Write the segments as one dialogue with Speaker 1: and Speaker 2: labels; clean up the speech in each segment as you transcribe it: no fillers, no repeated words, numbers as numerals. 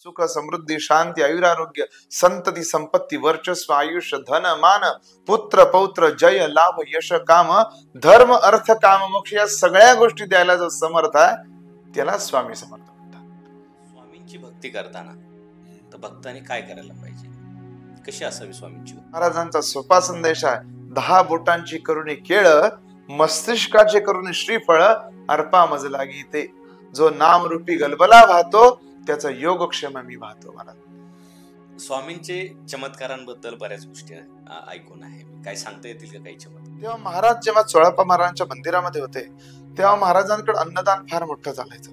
Speaker 1: सुख समृद्धी शांती आयुरारोग्य संतती संपत्ती वर्चस्व आयुष्य धन मान पुत्र पौत्र जय लाभ यश काम धर्म अर्थ काम मोक्ष या सगळ्या गोष्टी द्यायला जो समर्थ आहे त्याला स्वामी समर्थ म्हणतात.
Speaker 2: स्वामींची भक्ती करताना तर भक्तांनी काय करायला पाहिजे, कशी असावी स्वामींची?
Speaker 1: महाराजांचा सोपा संदेश आहे, 10 बोटांची करुणी केळ मस्तिष्काचे करुणी श्रीफळ अर्पा मज लागी ते. जो नामरूपी गलबला वाहतो त्याचा योगक्षेम मी वाहतो. मला
Speaker 2: स्वामींचे चमत्कारांबद्दल बऱ्याच गोष्टी ऐकून आहे, काय सांगता येतील का काही चमत्कार?
Speaker 1: तेव्हा महाराज जेव्हा चोळाप्पा महाराजांच्या मंदिरामध्ये होते तेव्हा महाराजांकडे अन्नदान फार मोठं चालायचं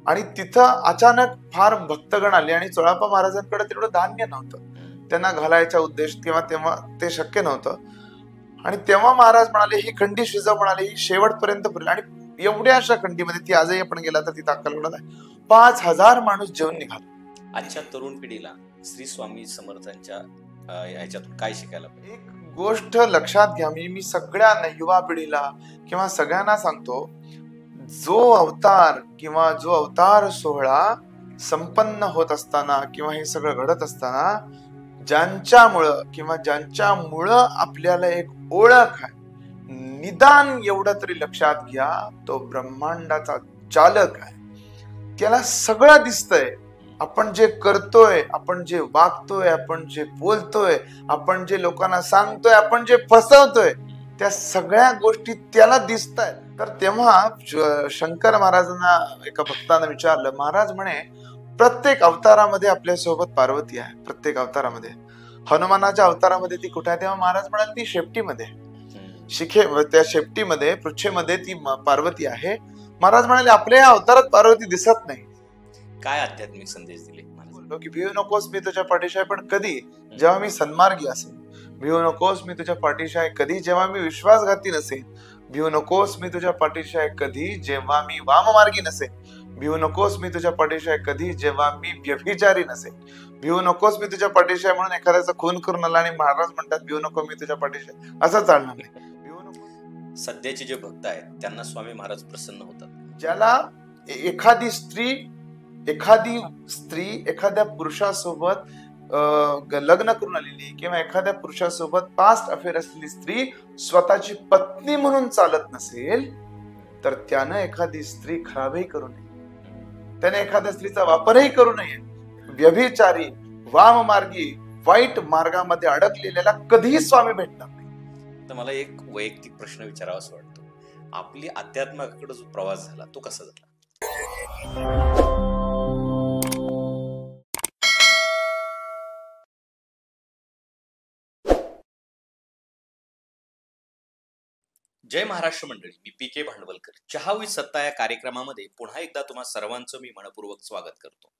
Speaker 1: आणि तिथं अचानक फार भक्तगण आले आणि चोळाप्पा महाराजांकडे तेवढं धान्य नव्हतं त्यांना घालायचा उद्देश किंवा तेव्हा ते शक्य नव्हतं. आणि तेव्हा महाराज म्हणाले ही खंडी शिजव, म्हणाले ही शेवटपर्यंत पुरेल. आणि एवढ्या अशा खंडीमध्ये ती आजही आपण गेला तर तिथं अक्कलकोट आहे 5000 माणूस जेवण निघाला.
Speaker 2: आजच्या तरुण पिढीला श्री स्वामी समर्थांच्या ह्याच्यातून काय शिकायला पाहिजे?
Speaker 1: एक गोष्ट लक्षात घ्या, मी सगळ्या युवा पिढीला किंवा सगळ्यांना सांगतो, जो अवतार सोहळा संपन्न होत असताना किंवा हे सगळं घडत असताना ज्यांच्यामुळं आपल्याला एक ओळख आहे, निदान एवढं तरी लक्षात घ्या, तो ब्रह्मांडाचा चालक आहे. त्याला सगळं दिसतंय. आपण जे करतोय, आपण जे वागतोय, आपण जे बोलतोय, आपण जे लोकांना सांगतोय, आपण जे फसवतोय, त्या सगळ्या गोष्टी त्याला दिसतायत. तर तेव्हा शंकर महाराजांना एका भक्तानं विचारलं, महाराज म्हणे प्रत्येक अवतारामध्ये आपल्या सोबत पार्वती आहे, प्रत्येक अवतारामध्ये. हनुमानाच्या अवतारामध्ये ती कुठे आहे? तेव्हा महाराज म्हणाले ती शेपटीमध्ये, त्या शेपटीमध्ये पृच्छेमध्ये ती पार्वती आहे. महाराज म्हणाले आपल्या या अवतारात पार्वती दिसत नाही.
Speaker 2: काय आध्यात्मिक संदेश दिले?
Speaker 1: बोललो की भिवू नकोस मी तुझ्या पाठीशी आहे, पण कधी? जेव्हा मी सन्मार्गी असेल. भिवू नकोस मी तुझ्या पाठीशी आहे कधी? जेव्हा मी विश्वासघाती नसेल. भिवू नकोस मी तुझ्या पाठीशी आहे कधी? जेव्हा मी वाममार्गी नसेल. भिवू नकोस मी तुझ्या पाठीशी आहे कधी? जेव्हा मी व्यभिचारी नसेल. भिवू नकोस मी तुझ्या पाठीशी आहे म्हणून एखाद्याचा खून करून आला आणि महाराज म्हणतात भिवू नको मी तुझ्या पाठीशी आहे, असं चालणार नाही. भिवू नको.
Speaker 2: सध्याचे जे भक्त आहेत त्यांना स्वामी महाराज प्रसन्न होतात.
Speaker 1: ज्याला एखादी स्त्री एखाद्या पुरुषासोबत लग्न करून आलेली किंवा एखाद्या पुरुषासोबत पास्ट अफेअर असलेली स्त्री स्वतःची पत्नी म्हणून चालत नसेल तर त्यानं एखादी स्त्री खराबही करू नये, त्याने एखाद्या स्त्रीचा वापरही करू नये. व्यभिचारी, वाममार्गी, वाईट मार्गामध्ये अडकलेल्याला कधीही स्वामी भेटणार नाही.
Speaker 2: तर मला एक वैयक्तिक प्रश्न विचारावा असं वाटतो, आपली अध्यात्माकडे जो प्रवास झाला तो कसा झाला? जय महाराष्ट्र मंडळी, मी पी.के. भांडवलकर. चहा विथ सत्ता या कार्यक्रमामध्ये पुन्हा एकदा तुम्हा सर्वांचं मी मनपूर्वक स्वागत करतो.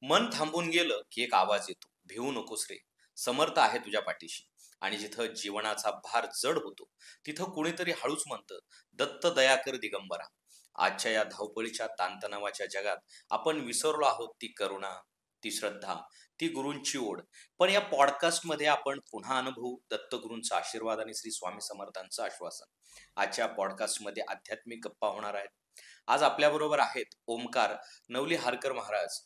Speaker 2: मन थांबून गेलं की एक आवाज येतो, भिवू नकोस रे, समर्थ आहे तुझ्या पाठीशी. आणि जिथं जीवनाचा भार जड होतो तिथं कुणीतरी हळूच म्हणतं, दत्त दयाकर दिगंबरा. आजच्या या धावपळीच्या ताणतणावाच्या जगात आपण विसरलो आहोत ती करुणा, ती श्रद्धा, ती गुरूंची ओढ. पण या पॉडकास्टमध्ये आपण पुन्हा अनुभवू दत्तगुरूंचा आशीर्वाद आणि श्री स्वामी समर्थांचं आश्वासन. आजच्या पॉडकास्टमध्ये आध्यात्मिक गप्पा होणार आहेत. आज आपल्याबरोबर आहेत ओमकार नवली हारकर महाराज.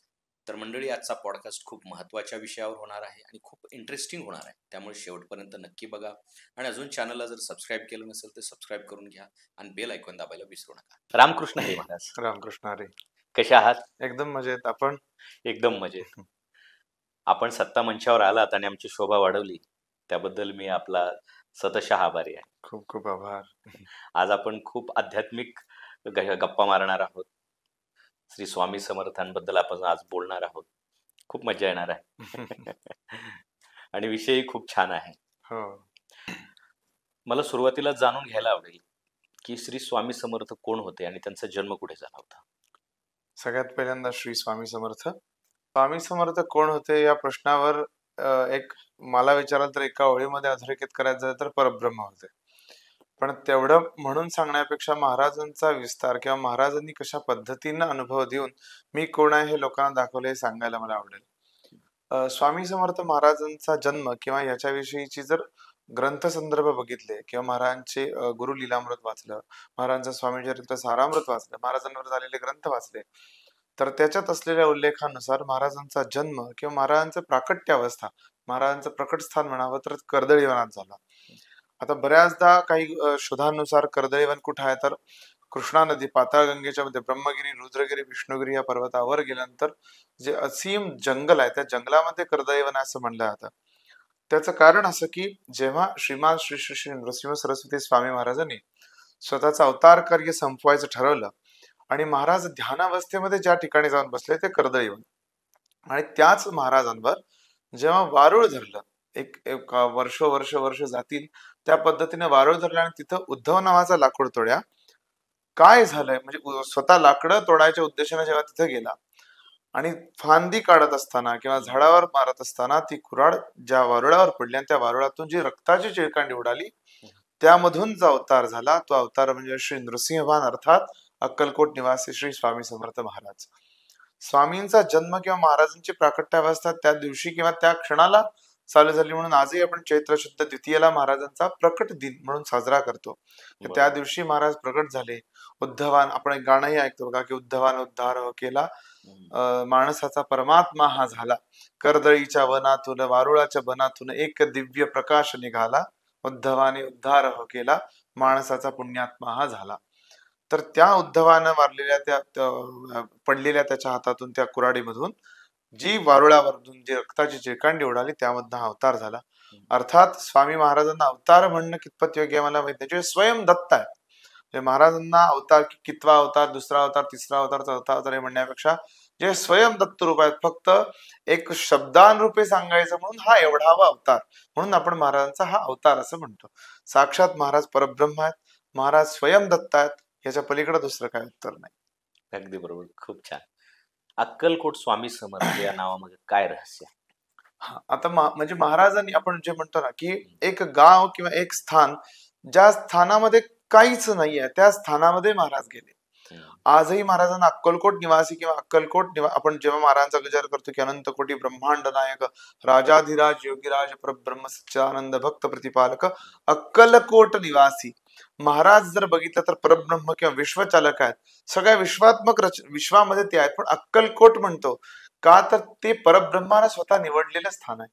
Speaker 2: तर मंडळी, आजचा पॉडकास्ट खूप महत्त्वाच्या विषयावर होणार आहे आणि खूप इंटरेस्टिंग होणार आहे, त्यामुळे शेवटपर्यंत नक्की बघा. आणि अजून चॅनलला जर सबस्क्राईब केलं नसेल तर सबस्क्राईब करून घ्या आणि बेल आयकॉन दाबायला विसरू नका. रामकृष्ण हरी महाराज.
Speaker 1: रामकृष्ण हरी.
Speaker 2: कसे आहात?
Speaker 1: एकदम मजेत. आपण?
Speaker 2: एकदम मजेत. आपण सत्ता मंचावर आलात आणि आमची शोभा वाढवली, त्याबद्दल मी आपला सतशः आभारी आहे.
Speaker 1: खूप खूप आभार.
Speaker 2: आज आपण खूप आध्यात्मिक गप्पा मारणार आहोत. श्री स्वामी समर्थांबद्दल आपण आज बोलणार आहोत. खूप मजा येणार आहे आणि विषयही खूप छान आहे. मला सुरुवातीला जाणून घ्यायला आवडेल की श्री स्वामी समर्थ कोण होते आणि त्यांचा जन्म कुठे झाला होता?
Speaker 1: सगळ्यात पहिल्यांदा श्री स्वामी समर्थ कोण होते या प्रश्नावर एक मला विचाराल तर एका ओळीमध्ये अधोरेखित करायचं झालं तर परब्रह्म होते. पण तेवढं म्हणून सांगण्यापेक्षा महाराजांचा विस्तार किंवा महाराजांनी कशा पद्धतीनं अनुभव देऊन मी कोण आहे हे लोकांना दाखवलं हे सांगायला मला आवडेल. स्वामी समर्थ महाराजांचा जन्म किंवा याच्याविषयीची जर ग्रंथ संदर्भ बघितले किंवा महाराजांचे गुरु लीलामृत वाचलं, महाराजांचं स्वामी चरित्र सारामृत वाचलं, महाराजांवर झालेले ग्रंथ वाचले तर त्याच्यात असलेल्या उल्लेखानुसार महाराजांचा जन्म किंवा महाराजांचं प्राकट्य अवस्था, महाराजांचं प्रकट स्थान म्हणावं तर कर्दळीवनात झाला. आता बऱ्याचदा काही शोधांनुसार कर्दळीवन कुठं आहे तर कृष्णा नदी पाताळगंगेच्या मध्ये ब्रह्मगिरी, रुद्रगिरी, विष्णुगिरी या पर्वतावर गेल्यानंतर जे असीम जंगल आहे त्या जंगलामध्ये कर्दळीवन असं म्हणलं जातं. त्याचं कारण असं की जेव्हा श्रीमान श्री श्री श्री नृसिंह सरस्वती स्वामी महाराजांनी स्वतःचं अवतार कार्य संपवायचं ठरवलं आणि महाराज ध्यानावस्थेमध्ये ज्या ठिकाणी जाऊन बसले ते कर्दळीवन, आणि त्याच महाराजांवर जेव्हा वारुळ धरलं, एक वर्ष वर्ष वर्ष जातील त्या पद्धतीने वारुळ धरलं आणि तिथं उद्धव नावाचा लाकूड तोड्या. काय झालंय म्हणजे स्वतः लाकडं तोडायच्या उद्देशाने जेव्हा तिथे गेला आणि फांदी काढत असताना किंवा झाडावर मारत असताना ती कुऱ्हाड ज्या वारुळावर पडली आणि त्या वारुळातून जी रक्ताची चिळकांडी उडाली, त्यामधून जो अवतार झाला तो अवतार म्हणजे श्री नृसिंहवान अर्थात अक्कलकोट निवासी श्री स्वामी समर्थ महाराज. स्वामींचा जन्म किंवा महाराजांची प्राकट्यावस्था त्या दिवशी किंवा त्या क्षणाला चालू झाली म्हणून आजही आपण चैत्र शुद्ध द्वितीयेला महाराजांचा प्रकट दिन म्हणून साजरा करतो. त्या दिवशी महाराज प्रकट झाले. उद्धवान, आपण एक गाणंही ऐकतो बघा की उद्धवान उद्धार केला, माणसाचा परमात्मा हा झाला, कर्दळीच्या वनातून वारुळाच्या बनातून एक दिव्य प्रकाश निघाला, उद्धवाने उद्धार केला, माणसाचा पुण्यात्मा हा झाला. तर त्या उद्धवानं मारलेल्या त्या पडलेल्या त्याच्या हातातून त्या कुऱ्हाडीमधून जी वारुळावरून जी रक्ताची चिळकांडी उडाली त्यामधनं हा अवतार झाला. अर्थात स्वामी महाराजांना अवतार म्हणणं कितपत योग्य मला माहित नाही. जे स्वयं दत्त आहे, जे महाराजांना अवतार कितवा अवतार, दुसरा अवतार, तिसरा अवतार, चौथा अवतार हे म्हणण्यापेक्षा जे स्वयं दत्त रूप आहेत, फक्त एक शब्दानुरूपे सांगायचं म्हणून हा एवढावा अवतार, म्हणून आपण महाराजांचा हा अवतार असं म्हणतो. साक्षात महाराज परब्रह्म आहेत, महाराज स्वयं दत्त आहेत, याच्या पलीकडे दुसरं काय उत्तर नाही.
Speaker 2: अगदी बरोबर, खूप छान. अक्कलकोट स्वामी समर्थ या नावामध्ये काय रहस्य?
Speaker 1: आता म्हणजे महाराजांनी आपण जे म्हणतो ना की एक गाव किंवा एक स्थान, ज्या स्थानामध्ये काहीच नाहीये त्या स्थानामध्ये महाराज गेले. आजही महाराजांना अक्कलकोट निवासी किंवा आपण जेव्हा महाराजांचा विचार करतो की अनंत कोटी ब्रह्मांड नायक राजाधिराज योगीराज परब्रह्म सच्चिदानंद भक्त प्रतिपालक अक्कलकोट निवासी महाराज जर बघितलं तर परब्रह्म किंवा विश्वचालक आहेत, सगळ्या विश्वात्मक विश्वामध्ये ते आहेत. पण अक्कलकोट म्हणतो का तर ते परब्रह्मानं स्वतः निवडलेलं स्थान आहे.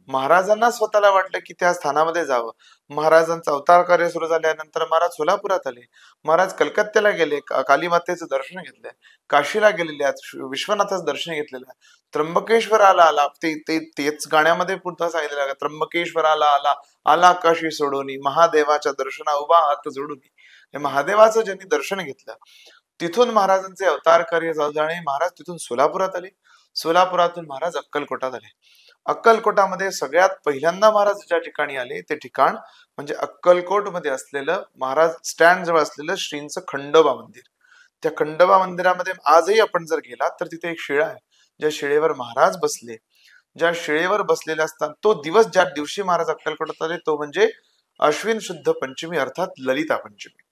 Speaker 1: महाराजांना स्वतःला वाटलं की त्या स्थानामध्ये जावं. महाराजांचं अवतार कार्य सुरू झाल्यानंतर महाराज सोलापुरात आले, महाराज कलकत्त्याला गेले, काली मातेचं दर्शन घेतलंय, काशीला गेलेले आहेत, विश्वनाथाचं दर्शन घेतलेलं आहे, त्र्यंबकेश्वराला आला, तेच गाण्यामध्ये पुन्हा सांगितलेलं आहे, त्र्यंबकेश्वराला आला, आला काशी सोडून, महादेवाच्या दर्शना उभा हात जोडून. हे महादेवाचं ज्यांनी दर्शन घेतलं तिथून महाराजांचे अवतार कार्य झाले आणि महाराज तिथून सोलापुरात आले. सोलापुरातून महाराज अक्कलकोटात आले. अक्कलकोटामध्ये सगळ्यात पहिल्यांदा महाराज ज्या ठिकाणी आले ते ठिकाण म्हणजे अक्कलकोट मध्ये असलेलं महाराज स्टँड जवळ असलेलं श्रींचं खंडोबा मंदिर. त्या खंडोबा मंदिरामध्ये आजही आपण जर गेला तर तिथे एक शिळा आहे, ज्या शिळेवर महाराज बसले. ज्या शिळेवर बसलेले असतात तो दिवस ज्या दिवशी महाराज अक्कलकोटात आले तो म्हणजे अश्विन शुद्ध पंचमी अर्थात ललिता पंचमी.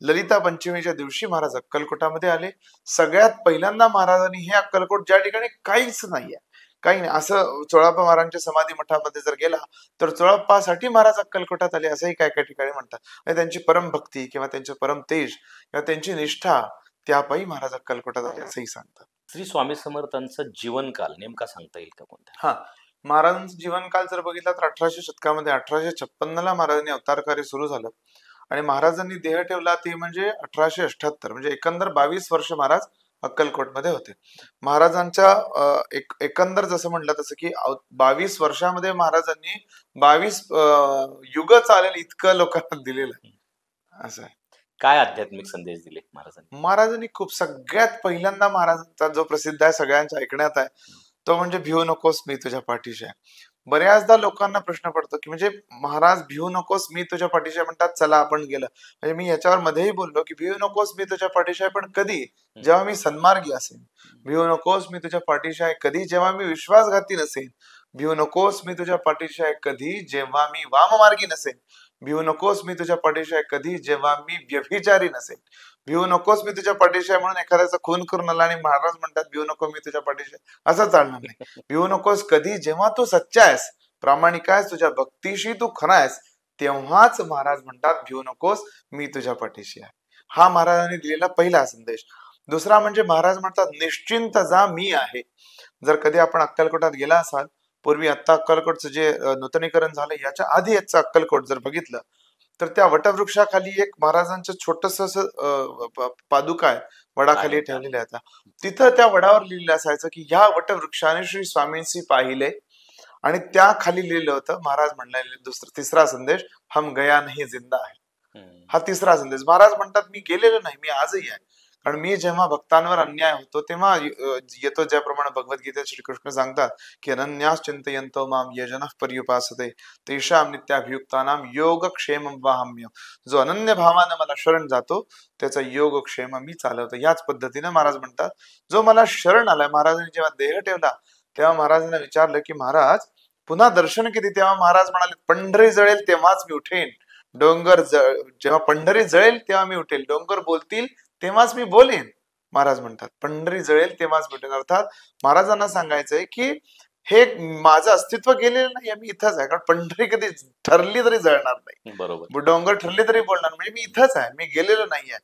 Speaker 1: ललिता पंचमीच्या दिवशी महाराज अक्कलकोटामध्ये आले. सगळ्यात पहिल्यांदा महाराजांनी हे अक्कलकोट ज्या ठिकाणी काहीच नाहीये, काही नाही, असं चोळाप्पा महाराजांच्या समाधी मठामध्ये जर गेला तर चोळाप्पासाठी महाराज अक्कलकोटात आले असंही काय काय ठिकाणी म्हणतात. आणि त्यांची परम भक्ती किंवा त्यांचे परम तेज किंवा त्यांची निष्ठा त्यापायी महाराज अक्कलकोटात आले असंही सांगतात.
Speaker 2: श्री स्वामी समर्थांचं जीवनकाल नेमका सांगता येईल का कोणता?
Speaker 1: हा, महाराजांचं जीवनकाल जर बघितला तर 1800 शतकामध्ये 1856 महाराजांनी अवतार कार्य सुरू झालं आणि महाराजांनी देह ठेवला ते म्हणजे 1878, म्हणजे एकंदर 22 वर्ष महाराज अक्कलकोटमध्ये होते. महाराजांच्या एकंदर जसं म्हटलं तसं की 22 वर्षामध्ये महाराजांनी 22 युग चालेल इतकं लोकांना दिलेलं आहे. असं आहे.
Speaker 2: काय आध्यात्मिक संदेश दिले महाराजांनी?
Speaker 1: महाराजांनी खूप सगळ्यात पहिल्यांदा महाराजांचा जो प्रसिद्ध आहे सगळ्यांच्या ऐकण्यात आहे तो म्हणजे भिवू नकोस मी तुझ्या पाठीशी आहे. बऱ्याचदा लोकांना प्रश्न पडतो की म्हणजे महाराज भिवू नकोस मी तुझ्या पाठीशी आहे म्हणतात, चला आपण गेलं. म्हणजे मी याच्यावर मध्येही बोललो की भिवू नकोस मी तुझ्या पाठीशी आहे पण कधी, जेव्हा मी सन्मार्गी असेन. भिवू नकोस मी तुझ्या पाठीशी आहे कधी, जेव्हा मी विश्वासघाती नसेन. भिवू नकोस मी तुझ्या पाठीशी आहे कधी, जेव्हा मी वाममार्गी नसेन. भिवू नकोस मी तुझ्या पाठीशी आहे कधी, जेव्हा मी व्यभिचारी नसेन. भिवू नकोस मी तुझ्या पाठीशी आहे म्हणून एखाद्याचा खून करून आला आणि महाराज म्हणतात भिवू नको मी तुझ्या पाठीशी आहे, असं चालणार नाही. भिवू नकोस कधी, जेव्हा तू सच्चा आहेस, प्रामाणिक आहेस, तुझ्या भक्तीशी तू खरा आहेस, तेव्हाच महाराज म्हणतात भिवू नकोस मी तुझ्या पाठीशी आहे. हा महाराजांनी दिलेला पहिला संदेश. दुसरा म्हणजे महाराज म्हणतात निश्चिंत जा मी आहे. जर कधी आपण अक्कलकोटात गेला असाल, पूर्वी आता अक्कलकोटचं जे नूतनीकरण झालं याच्या आधी याचं अक्कलकोट जर बघितलं तर त्या वटवृक्षाखाली एक महाराजांचं छोटस पादुका आहे, वडाखाली ठेवलेल्या आहेत. तिथं त्या वडावर लिहिलेलं असायचं की ह्या वटवृक्षाने श्री स्वामींशी पाहिले, आणि त्या खाली लिहिलं होतं महाराज म्हणलेले तिसरा संदेश, हम गया नाही जिंदा आहे. हा तिसरा संदेश. महाराज म्हणतात मी गेलेलो नाही, मी आजही आहे. कारण मी जेव्हा भक्तांवर अन्याय होतो तेव्हा येतो, ज्याप्रमाणे भगवद्गीतेत श्रीकृष्ण सांगतात की अनन्यास चिंतयन्तो माम ये जनः पर्युपासते तेषां नित्याभियुक्तानां योगक्षेमं वहाम्यहम्. जो अनन्य भावाने मला शरण जातो त्याचा योगक्षेम मी चालवतो. याच पद्धतीने महाराज म्हणतात जो मला शरण आलाय. महाराजांनी जेव्हा देह ठेवला तेव्हा महाराजांना विचारलं की महाराज पुन्हा दर्शन किती? तेव्हा महाराज म्हणाले पंढरी जळेल तेव्हाच मी उठेन. जेव्हा पंढरी जळेल तेव्हा मी उठेल. डोंगर बोलतील तेव्हाच मी बोलेन. महाराज म्हणतात पंढरी जळेल तेव्हाच मी उठेन. अर्थात महाराजांना सांगायचंय की हे माझं अस्तित्व गेलेलं नाही, मी इथंच आहे. कारण पंढरी कधी ठरली तरी जळणार नाही,
Speaker 2: बरोबर.
Speaker 1: डोंगर ठरली तरी बोलणार, म्हणजे मी इथंच आहे, मी गेलेलो नाहीये.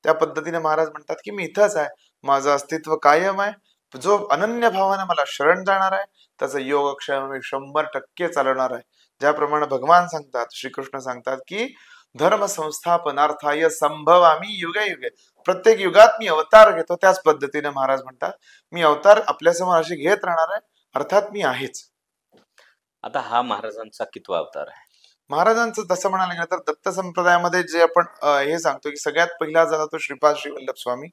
Speaker 1: त्या पद्धतीने महाराज म्हणतात की मी इथंच आहे, माझं अस्तित्व कायम आहे. जो अनन्य भावाने मला शरण जाणार आहे त्याचा योगक्षेम मी 100% चालवणार आहे. ज्याप्रमाणे भगवान सांगतात, श्रीकृष्ण सांगतात की धर्म संस्थापनार्थाय संभवामी युगे युगे. प्रत्येक युगात मी अवतार घेतो. त्याच पद्धतीने महाराज म्हणतात मी अवतार आपल्यासमोर असे घेत राहणार आहे, अर्थात मी आहेच.
Speaker 2: आता हा महाराजांचा कितवा अवतार आहे?
Speaker 1: महाराजांचं तसं म्हणायला गेलं तर दत्त संप्रदायामध्ये जे आपण हे सांगतो की सगळ्यात पहिला झाला तो श्रीपाद श्री वल्लभ स्वामी,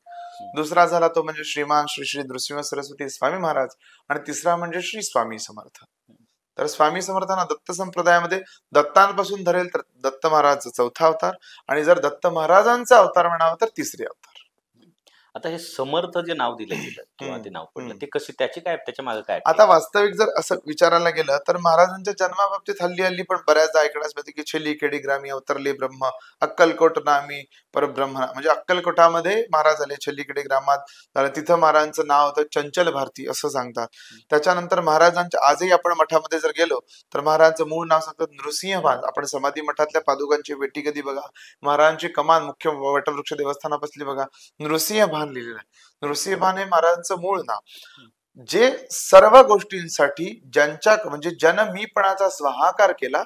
Speaker 1: दुसरा झाला तो म्हणजे श्रीमान श्री श्री नृसिंह सरस्वती स्वामी महाराज, आणि तिसरा म्हणजे श्री स्वामी समर्थ. तर स्वामी समर्थांना दत्त संप्रदायामध्ये दत्तांपासून धरेल तर दत्त महाराजचा चौथा अवतार, आणि जर दत्त महाराजांचा अवतार म्हणावा तर तिसरे अवतार.
Speaker 2: आता हे समर्थ जे नाव दिलं गेलं किंवा ते नाव पडलं ते कशी, त्याची काय, त्याच्या मागे काय?
Speaker 1: आता वास्तविक जर असं विचारायला गेलं तर महाराजांच्या जन्माबाबतीत हल्ली पण बऱ्याचदा ऐकण्यास मिळते की छेली खेडी ग्रामी अवतरले ब्रह्म अक्कलकोट नामी परब्रह्म. म्हणजे अक्कलकोटामध्ये महाराज आले, छेलीखेडी ग्रामात झालं, तिथं महाराजांचं नाव होतं चंचल भारती असं सांगतात. त्याच्यानंतर महाराजांच्या आजही आपण मठामध्ये जर गेलो तर महाराजांचं मूळ नाव सांगतात नृसिंहभान. आपण समाधी मठातल्या पादुकांची वेटी कधी बघा, महाराजांची कमान मुख्य वटवृक्ष देवस्थानापासली बघा, नृसिंहभान लिहिलेलं आहे. नृसिंहभान हे महाराजांचं मूळ नाव. जे सर्व गोष्टींसाठी ज्यांच्या म्हणजे ज्यानं मीपणाचा स्वाहाकार केला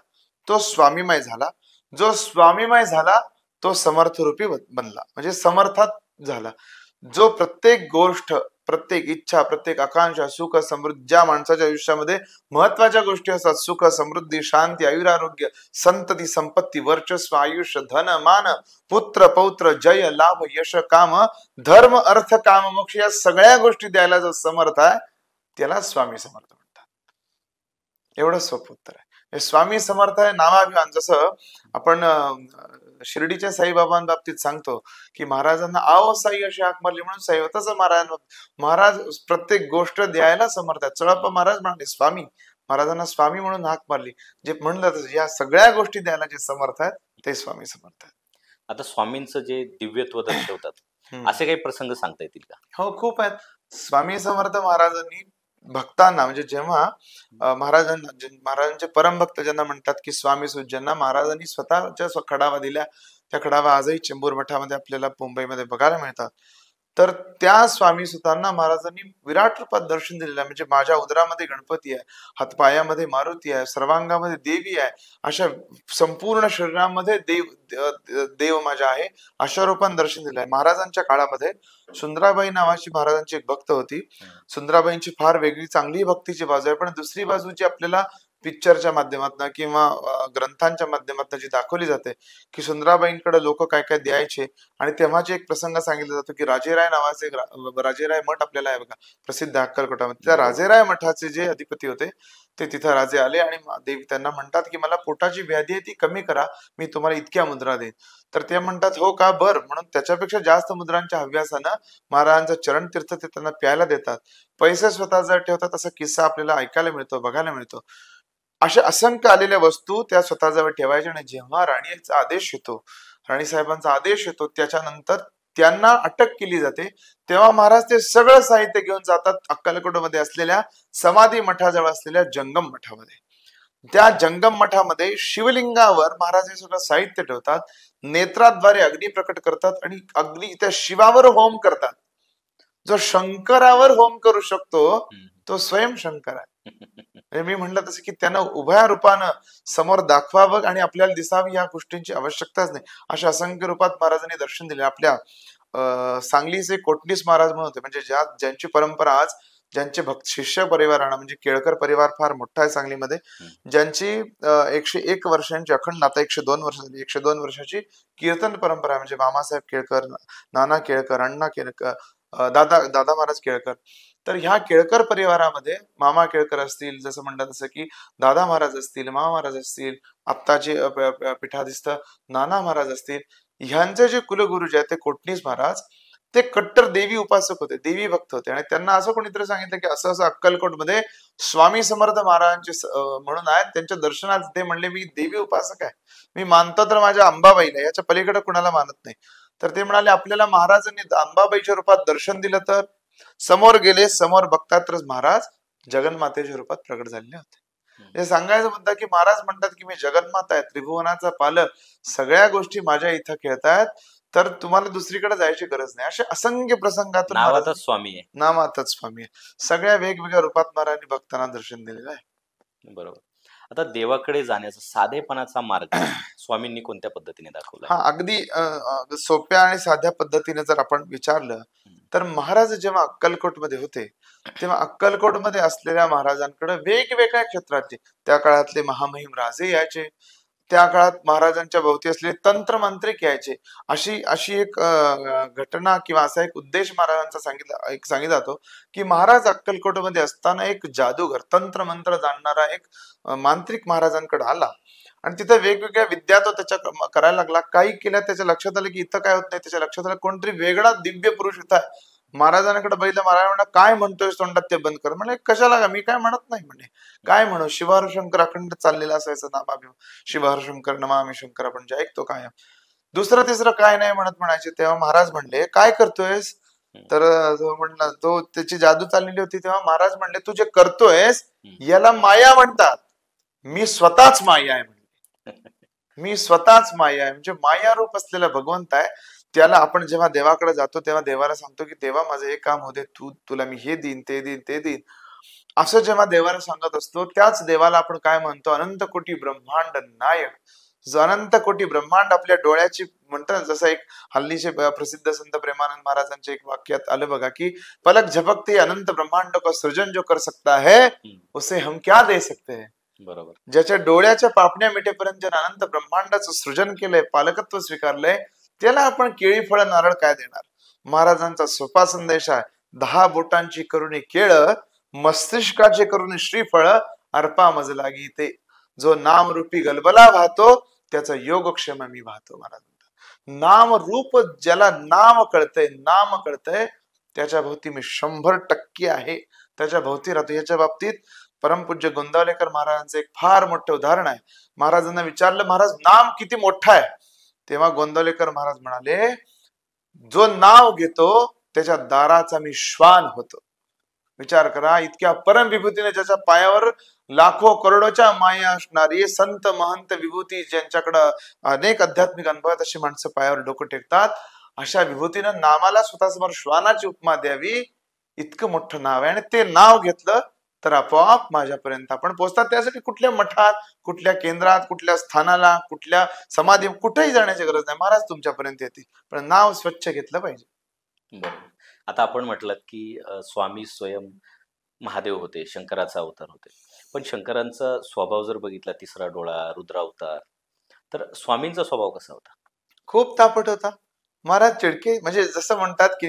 Speaker 1: तो स्वामीमय झाला. जो स्वामीमय झाला तो समर्थ रूपी बनला, म्हणजे समर्थात झाला. जो प्रत्येक गोष्ट, प्रत्येक इच्छा, प्रत्येक आकांक्षा, सुख समृद्धी, ज्या माणसाच्या आयुष्यामध्ये महत्वाच्या गोष्टी असतात, सुख समृद्धी शांती आयुरारोग्य संतती संपत्ती वर्चस्व आयुष्य धन मान पुत्र पौत्र जय लाभ यश काम धर्म अर्थ काम मोक्ष, या सगळ्या गोष्टी द्यायला जो समर्थ आहे त्याला स्वामी समर्थ म्हणतात. एवढं सोपं उत्तर आहे. स्वामी समर्थ आहे नामाभिमान. जसं आपण शिर्डीच्या साईबाबांबाबतीत सांगतो की महाराजांना आओ साई अशी हाक मारली म्हणून साई, तसं महाराज प्रत्येक गोष्ट द्यायला समर्थ आहेत. चळप्पा महाराज म्हणाले स्वामी, महाराजांना स्वामी म्हणून हाक मारली. जे म्हणलं या सगळ्या गोष्टी द्यायला जे समर्थ आहेत ते स्वामी समर्थ आहेत.
Speaker 2: आता स्वामींचं जे दिव्यत्व दर्शवतात असे काही प्रसंग सांगता येतील का?
Speaker 1: हो, खूप आहेत. स्वामी समर्थ महाराजांनी भक्तांना, म्हणजे जेव्हा महाराजांचे परमभक्त ज्यांना म्हणतात की स्वामी ज्यांना महाराजांनी स्वतःच्या खडावा दिल्या, त्या खडावा आजही चेंबूर मठामध्ये आपल्याला मुंबईमध्ये बघायला मिळतात. तर त्या स्वामी सुतांना महाराजांनी विराट रूपात दर्शन दिलेलं आहे. म्हणजे माझ्या उदरामध्ये गणपती आहे, हातपायामध्ये मारुती आहे, सर्वांगामध्ये देवी आहे, अशा संपूर्ण शरीरामध्ये देव माझ्या आहे, अशा रूपाने दर्शन दिलं आहे. महाराजांच्या काळामध्ये सुंदराबाई नावाची महाराजांची एक भक्त होती. सुंदराबाईंची फार वेगळी चांगली भक्तीची बाजू आहे, पण दुसरी बाजू जी आपल्याला पिक्चरच्या माध्यमातून किंवा ग्रंथांच्या माध्यमातून जी दाखवली जाते की सुंदराबाईंकडे लोक काय काय द्यायचे, आणि तेव्हाचे एक प्रसंग सांगितला जातो की राजेराय नावाचे राजेराय मठ आपल्याला आहे बघा प्रसिद्ध अक्कलकोटामध्ये. त्या राजेराय मठाचे जे अधिपती होते ते तिथं राजे आले आणि देवी त्यांना म्हणतात की मला पोटाची व्याधी आहे ती कमी करा, मी तुम्हाला इतक्या मुद्रा देईन. तर ते म्हणतात हो का, बर. म्हणून त्याच्यापेक्षा जास्त मुद्रांच्या हव्यासानं महाराजांचं चरणतीर्थ ते त्यांना प्यायला देतात, पैसे स्वतः जर ठेवतात. असा किस्सा आपल्याला ऐकायला मिळतो, बघायला मिळतो. अशा असंख्य आलेल्या वस्तू त्या स्वतःजवळ ठेवायच्या, आणि जेव्हा राणीचा आदेश येतो, राणी साहेबांचा आदेश येतो, त्याच्यानंतर त्यांना अटक केली जाते, तेव्हा महाराज ते सगळं साहित्य घेऊन जातात अक्कलकोटमध्ये असलेल्या समाधी मठाजवळ असलेल्या जंगम मठामध्ये. त्या जंगम मठामध्ये शिवलिंगावर महाराज हे सगळं साहित्य ठेवतात, नेत्राद्वारे अग्नी प्रकट करतात आणि अग्नी त्या शिवावर होम करतात. जो शंकरावर होम करू शकतो तो स्वयं शंकर आहे. मी म्हणलं तसं की त्यानं उभ्या रूपानं समोर दाखवावं आणि आपल्याला दिसावी या गोष्टींची आवश्यकताच नाही. अशा असंख्य रूपात महाराजांनी दर्शन दिले. आपल्या सांगलीचे कोटणीस महाराज म्हणून होते, म्हणजे ज्यांची परंपरा आज ज्यांचे भक्त शिष्य परिवारानं, म्हणजे केळकर परिवार फार मोठा आहे सांगलीमध्ये, ज्यांची 101 वर्षांची अखंड, आता 102 वर्ष झाली, 102 वर्षाची कीर्तन परंपरा आहे. म्हणजे मामासाहेब केळकर, नाना केळकर, अण्णा केळकर, दादा महाराज केळकर. तर ह्या केळकर परिवारामध्ये मामा केळकर असतील, जसं म्हणतात तसं की दादा महाराज असतील, मामा महाराज असतील, आत्ताचे पीठाधीस्थ नाना महाराज असतील, ह्यांचे जे कुलगुरु जे आहेत ते कोटणीस महाराज, ते कट्टर देवी उपासक होते, देवी भक्त होते. आणि त्यांना असं कोणीतरी सांगितलं की असं असं अक्कलकोटमध्ये स्वामी समर्थ महाराजांचे म्हणून आहेत, त्यांच्या दर्शनात ते म्हणले मी देवी उपासक आहे, मी मानतो तर माझ्या अंबाबाईला, याच्या पलीकडे कुणाला मानत नाही. तर ते म्हणाले आपल्याला महाराजांनी अंबाबाईच्या रूपात दर्शन दिलं तर. समोर गेले, समोर बघतात तर महाराज जगन्मातेच्या रूपात प्रगट झालेले होते. हे सांगायचं म्हणतात की महाराज म्हणतात की मी जगन्माता आहे, त्रिभुवनाचा पालक, सगळ्या गोष्टी माझ्या इथं खेळतायत, तर तुम्हाला दुसरीकडे जायची गरज नाही. असे असंख्य प्रसंगातून
Speaker 2: नावातच स्वामी आहे,
Speaker 1: नामातच स्वामी आहे. सगळ्या वेगवेगळ्या रूपात महाराजांनी भक्तांना दर्शन दिलेलं आहे.
Speaker 2: बरोबर. आता देवाकडे जाण्याचा साधेपणाचा मार्ग स्वामींनी कोणत्या पद्धतीने दाखवला?
Speaker 1: हा, अगदी सोप्या आणि साध्या पद्धतीने जर आपण विचारलं तर महाराज जेव्हा अक्कलकोटमध्ये होते तेव्हा अक्कलकोटमध्ये असलेल्या महाराजांकडे वेगवेगळ्या क्षेत्रातले त्या काळातले महामहिम राजे यायचे, त्या काळात महाराजांच्या भोवती असलेले तंत्रमंत्रिक यायचे. अशी एक घटना किंवा असा एक उद्देश महाराजांचा सांगितला जातो की महाराज अक्कलकोटमध्ये असताना एक जादूगर, तंत्रमंत्र जाणणारा एक मांत्रिक महाराजांकडे आला आणि तिथे वेगवेगळ्या विद्या तो त्याच्या करायला लागला. काही केल्या त्याच्या लक्षात आलं की इथं काय होत नाही, त्याच्या लक्षात आलं कोणतरी वेगळा दिव्य पुरुष इथं आहे. महाराजांकडे बघितलं, महाराज म्हणा काय म्हणतोय तोंडात ते बंद कर. म्हणजे कशाला, मी काय म्हणत नाही म्हणे, काय म्हणू, शिवहर शंकर अखंड चाललेला असायचं नामाभिमान, शिवहर शंकर नमामि शंकर आपण जे ऐकतो काय. दुसरं तिसरं काय नाही म्हणायचे. तेव्हा महाराज म्हणले काय करतोयस, तर म्हणला तो त्याची जादू चाललेली होती. तेव्हा महाराज म्हणले तू जे करतोयस याला माया म्हणतात, मी स्वतःच माया आहे म्हणले, मी स्वतःच माया आहे. म्हणजे माया रूप असलेला भगवंत आहे. त्याला आपण जेव्हा देवाकडे जातो तेव्हा देवाला सांगतो की देवा माझं हे काम होते, तुला मी हे देईन ते देईन ते देईन, असं जेव्हा देवाला सांगत असतो त्याच देवाला आपण काय म्हणतो, अनंत कोटी ब्रह्मांड नायक. जो अनंत कोटी ब्रह्मांड आपल्या डोळ्याची म्हणतात, जसं एक हल्लीचे प्रसिद्ध संत प्रेमानंद महाराजांच्या एक वाक्यात आलं बघा की पलक झपकते अनंत ब्रह्मांड का सृजन जो कर सकता है उसे हम क्या दे सकते हैं.
Speaker 2: बरोबर.
Speaker 1: ज्याच्या डोळ्याच्या पापण्या मिटेपर्यंत ज्यानं अनंत ब्रह्मांडाचं सृजन केलंय, पालकत्व स्वीकारलंय, त्याला आपण केळी फळ नारळ काय देणार. महाराजांचा सोपा संदेश आहे, 10 बोटांची करुणी केळ, मस्तिष्काचे करुणी श्रीफळ, अर्पा मज लागी ते. जो नामरूपी गलबला वाहतो त्याचा योगक्षेम मी वाहतो. महाराज म्हणतात नाम रूप, ज्याला नाम कळतंय त्याच्या भोवती मी 100% आहे, त्याच्या भोवती राहतो. याच्या बाबतीत परमपूज्य गोंदावलेकर महाराजांचं एक फार मोठं उदाहरण आहे. महाराजांना विचारलं महाराज नाम किती मोठा आहे, तेव्हा गोंदावलेकर महाराज म्हणाले जो नाव घेतो त्याच्या दाराचा मी श्वान होतो. विचार करा, इतक्या परम विभूतीने ज्याच्या पायावर लाखो करोडोच्या माया असणारी संत महंत विभूती, ज्यांच्याकडं अनेक आध्यात्मिक अनुभवात अशी माणसं पायावर डोकं टेकतात, अशा विभूतीनं नामाला स्वतःसमोर श्वानाची उपमा द्यावी, इतकं मोठं नाव आहे. आणि ते नाव घेतलं तर आपोआप माझ्यापर्यंत आपण पोहोचतात. त्यासाठी कुठल्या मठात, कुठल्या केंद्रात, कुठल्या स्थानाला, कुठल्या समाधी, कुठेही जाण्याची गरज नाही, महाराज तुमच्यापर्यंत येतील, पण नाव स्वच्छ घेतलं पाहिजे.
Speaker 2: बरोबर. आता आपण म्हटलं की स्वामी स्वयं महादेव होते, शंकराचा अवतार होते, पण शंकरांचा स्वभाव जर बघितला, तिसरा डोळा, रुद्रावतार, तर स्वामींचा स्वभाव कसा होता?
Speaker 1: खूप तापट होता महाराज. चिडके, म्हणजे जसं म्हणतात की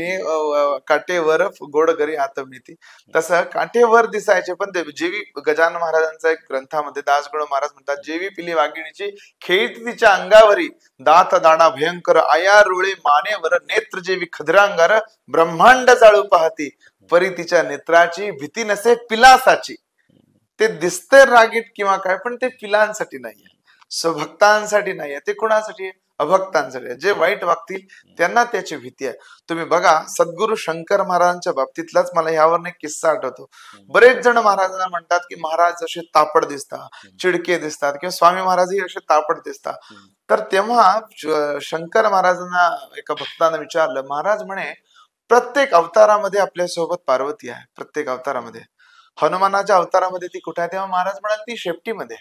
Speaker 1: काटेवर गोड घरी आतमिती, तसं काठेवर दिसायचे. पण ते जेवी गजानन महाराजांचा एक ग्रंथामध्ये दासगुण महाराज म्हणतात, जेवी पिली वाघिणीची खेळती तिच्या अंगावरी, दात दाणा भयंकर आया रुळे मानेवर, नेत्र जेवी खदरांगार, ब्रह्मांड जाळू पाहती, परी तिच्या नेत्राची भीती नसे पिलासाची. ते दिसते रागीट किंवा काय, पण ते पिलांसाठी नाहीये, स्वभक्तांसाठी नाहीये, ते कुणासाठी आहे, अभक्तांसाठी. जे वाईट वागतील त्यांना त्याची भीती आहे. तुम्ही बघा सद्गुरु शंकर महाराजांच्या बाबतीतलाच मला यावर एक किस्सा आठवतो. बरेच जण महाराजांना म्हणतात की महाराज असे तापड दिसतात, चिडके दिसतात, किंवा स्वामी महाराजही असे तापड दिसतात. तर तेव्हा शंकर महाराजांना एका भक्तानं विचारलं, महाराज म्हणे प्रत्येक अवतारामध्ये आपल्यासोबत पार्वती आहे. प्रत्येक अवतारामध्ये. हनुमानाच्या अवतारामध्ये ती कुठे आहे? तेव्हा महाराज म्हणाले ती शेपटीमध्ये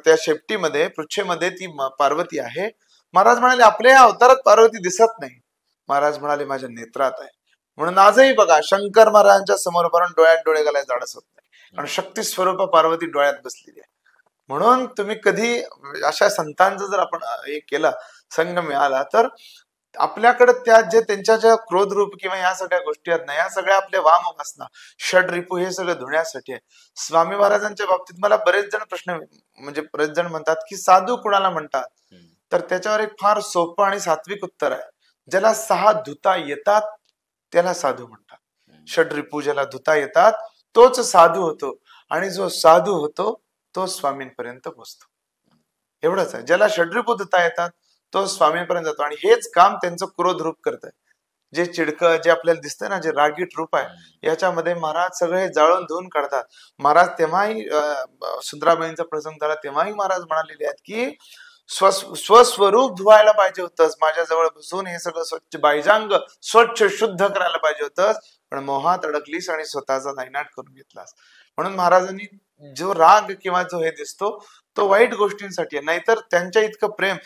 Speaker 1: त्या शेपटीमध्ये पृच्छेमध्ये ती पार्वती आहे. महाराज म्हणाले आपल्या या अवतारात पार्वती दिसत नाही. महाराज म्हणाले माझ्या नेत्रात आहे. म्हणून आजही बघा शंकर महाराजांच्या समोर उभारून डोळ्यात डोळे घालायला जाडच होत नाही, कारण शक्ती स्वरूप पार्वती डोळ्यात बसलेली आहे. म्हणून तुम्ही कधी अशा संतांचा जर आपण हे केला, संघ मिळाला, तर आपल्याकडे त्या जे त्यांच्या ज्या क्रोध रूप किंवा या सगळ्या गोष्टी आहेत ना, या सगळ्या आपल्या वाम वासना षड रिपू हे सगळं धुण्यासाठी आहे. स्वामी महाराजांच्या बाबतीत मला बरेच जण प्रश्न म्हणजे बरेच जण म्हणतात की साधू कुणाला म्हणतात, तर त्याच्यावर एक फार सोपं आणि सात्विक उत्तर आहे. ज्याला 6 धुता येतात त्याला साधू म्हणतात. षड रिपू ज्याला धुता येतात तोच साधू होतो, आणि जो साधू होतो तो स्वामींपर्यंत पोहोचतो. एवढंच आहे. ज्याला षड्रिपू धुता येतात तो स्वामींपर्यंत जातो, आणि हेच काम त्यांचं क्रोध रूप करत आहे. जे चिडकं जे आपल्याला दिसतंय ना, जे रागीट रूप आहे, याच्यामध्ये महाराज सगळे जाळून धुवून काढतात. महाराज तेव्हाही सुंदराबाईंचा प्रसंग झाला तेव्हाही महाराज म्हणालेले आहेत की स्वस्वरूप धुवायला पाहिजे होतंस, माझ्या जवळ बसून हे सगळं स्वच्छ बायजांग स्वच्छ शुद्ध करायला पाहिजे होतंस, पण मोहात अडकलीस आणि स्वतःचा नायनाट करून घेतलास. म्हणून महाराजांनी जो राग किंवा जो हे दिसतो तो वाईट गोष्टींसाठी आहे. नाहीतर त्यांच्या इतकं प्रेम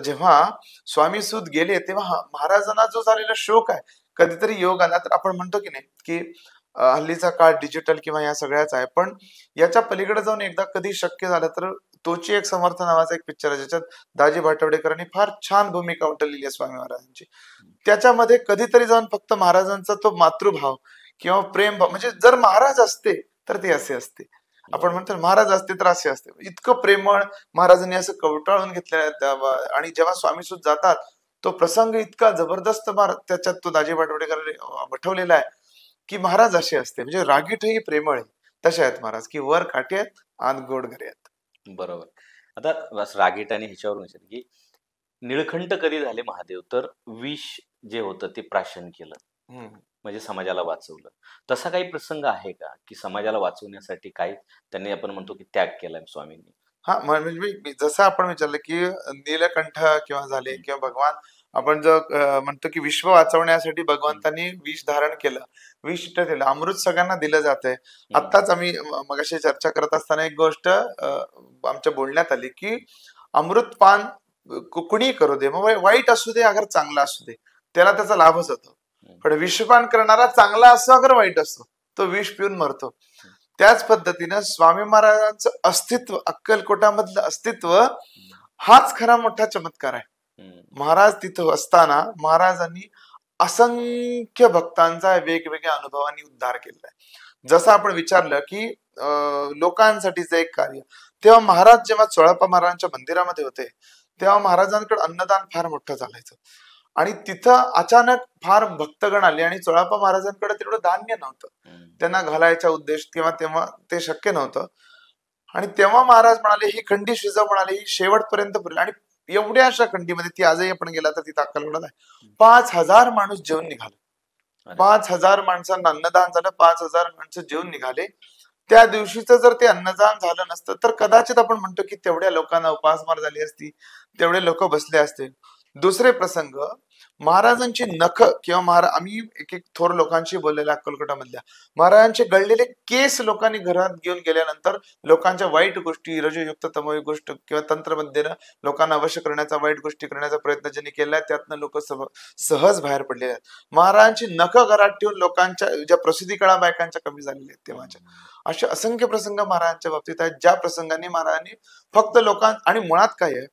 Speaker 1: जेव्हा स्वामी सूत गेले तेव्हा महाराजांना जो झालेला शोक आहे, कधीतरी योग आला तर आपण म्हणतो की नाही की हल्लीचा काळ डिजिटल किंवा या सगळ्याच आहे, पण याच्या पलीकडे जाऊन एकदा कधी शक्य झालं तर तोची एक समर्थ नावाचा एक पिक्चर आहे ज्याच्यात दाजी भाटवडेकरांनी फार छान भूमिका उचललेली आहे स्वामी महाराजांची. त्याच्यामध्ये कधीतरी जाऊन फक्त महाराजांचा तो मातृभाव किंवा प्रेम भाव, म्हणजे जर महाराज असते तर ते असे असते. आपण म्हणतो महाराज असते तर असे असते. इतकं प्रेमळ महाराजांनी असं कवटाळून घेतलेलं. आणि जेव्हा स्वामीसूत जातात तो प्रसंग इतका जबरदस्त त्याच्यात तो दाजी भाटवडेकर वठवलेला आहे की महाराज असे असते, म्हणजे रागीटही प्रेमळ आहे. तसे आहेत महाराज की वर काठी आहेत आत गोड घरे आहेत.
Speaker 2: बरोबर. आता रागीट आणि ह्याच्यावरून विचार की निळकंठ कधी झाले महादेव, तर विष जे होतं ते प्राशन केलं, म्हणजे समाजाला वाचवलं. तसा काही प्रसंग आहे का की समाजाला वाचवण्यासाठी काही त्यांनी आपण म्हणतो की त्याग केलाय स्वामींनी?
Speaker 1: हा, म्हणजे जसं आपण विचारलं की नीलकंठ किंवा झाले किंवा भगवान, आपण जो म्हणतो की विश्व वाचवण्यासाठी भगवंतांनी विष धारण केलं, विष केलं, अमृत सगळ्यांना दिलं जातंय. आत्ताच आम्ही मगाशी चर्चा करत असताना एक गोष्ट आमच्या बोलण्यात आली की अमृत पान कुणी करू दे, मग वाईट असू दे अगर चांगला असू दे त्याला त्याचा लाभच होतो, पण विषपान करणारा चांगला असो अगर वाईट असतो तो विष पिऊन मरतो. त्याच पद्धतीनं स्वामी महाराजांचं अस्तित्व, अक्कलकोटामधलं अस्तित्व हाच खरा मोठा चमत्कार आहे. महाराज तिथं असताना महाराजांनी असंख्य भक्तांचा वेगवेगळ्या अनुभवांनी उद्धार केलेला आहे. जसं आपण विचारलं की लोकांसाठीचं एक कार्य, तेव्हा महाराज जेव्हा चोळाप्पा महाराजांच्या मंदिरामध्ये होते तेव्हा महाराजांकडे अन्नदान फार मोठं चालायचं, आणि तिथं अचानक फार भक्तगण आले आणि चोळाप्पा महाराजांकडे तेवढं धान्य नव्हतं त्यांना घालायचा उद्देश, किंवा तेव्हा ते शक्य नव्हतं. आणि तेव्हा महाराज म्हणाले ही खंडी शिजव, म्हणाले ही शेवटपर्यंत पुरेल. आणि एवढ्या अशा खंडीमध्ये ती आजही आपण गेला तर तिथं अक्कलकोटात आहे, 5000 माणूस जेवून निघाले. 5000 माणसांना अन्नदान झालं, 5000 माणसं जेवून निघाले. त्या दिवशीचं जर ते अन्नदान झालं नसतं तर कदाचित आपण म्हणतो की तेवढ्या लोकांना उपासमार झाली असती, तेवढे लोक बसले असते. दुसरे प्रसंग, महाराजांची नख किंवा आम्ही एक एक थोर लोकांशी बोललेल्या अक्कलकोटामधल्या, महाराजांचे गळलेले केस लोकांनी घरात घेऊन गेल्यानंतर लोकांच्या वाईट गोष्टी, रजयुक्त तमोयुक्त गोष्ट किंवा तंत्रमध्येनं लोकांना अवश्य करण्याचा, वाईट गोष्टी करण्याचा प्रयत्न ज्यांनी केलाय त्यातनं लोक सहज बाहेर पडलेले आहेत. महाराजांची नख घरात ठेवून लोकांच्या ज्या प्रसिद्धी कळा बायकांच्या कमी झालेल्या आहेत तेव्हाच्या, असे असंख्य प्रसंग महाराजांच्या बाबतीत आहेत ज्या प्रसंगाने महाराजांनी फक्त आणि मुळात काय आहे,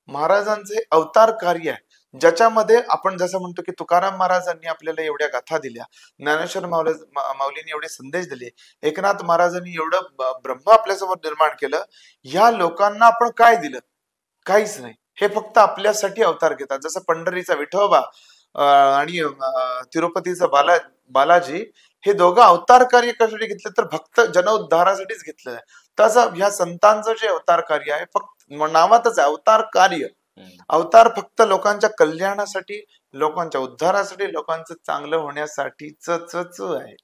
Speaker 1: महाराजांचे अवतार कार्य आहे ज्याच्यामध्ये आपण जसं म्हणतो की तुकाराम महाराजांनी आपल्याला एवढ्या गाथा दिल्या, ज्ञानेश्वर माऊलींनी एवढे संदेश दिले, एकनाथ महाराजांनी एवढं ब्रह्म आपल्यासमोर निर्माण केलं. ह्या लोकांना आपण काय दिलं? काहीच नाही. हे फक्त आपल्यासाठी अवतार घेतात. जसं पंढरीचा विठोबा आणि तिरुपतीचा बालाजी, हे दोघं अवतार कार्य कशासाठी घेतले तर भक्त जनउद्धारासाठीच घेतलेलं आहे. तसं ह्या संतांचं जे अवतार कार्य आहे फक्त नावातच आहे अवतार कार्य. अवतार फक्त लोकांच्या कल्याणासाठी, लोकांच्या उद्धारासाठी, लोकांचं चांगलं होण्यासाठीच आहे.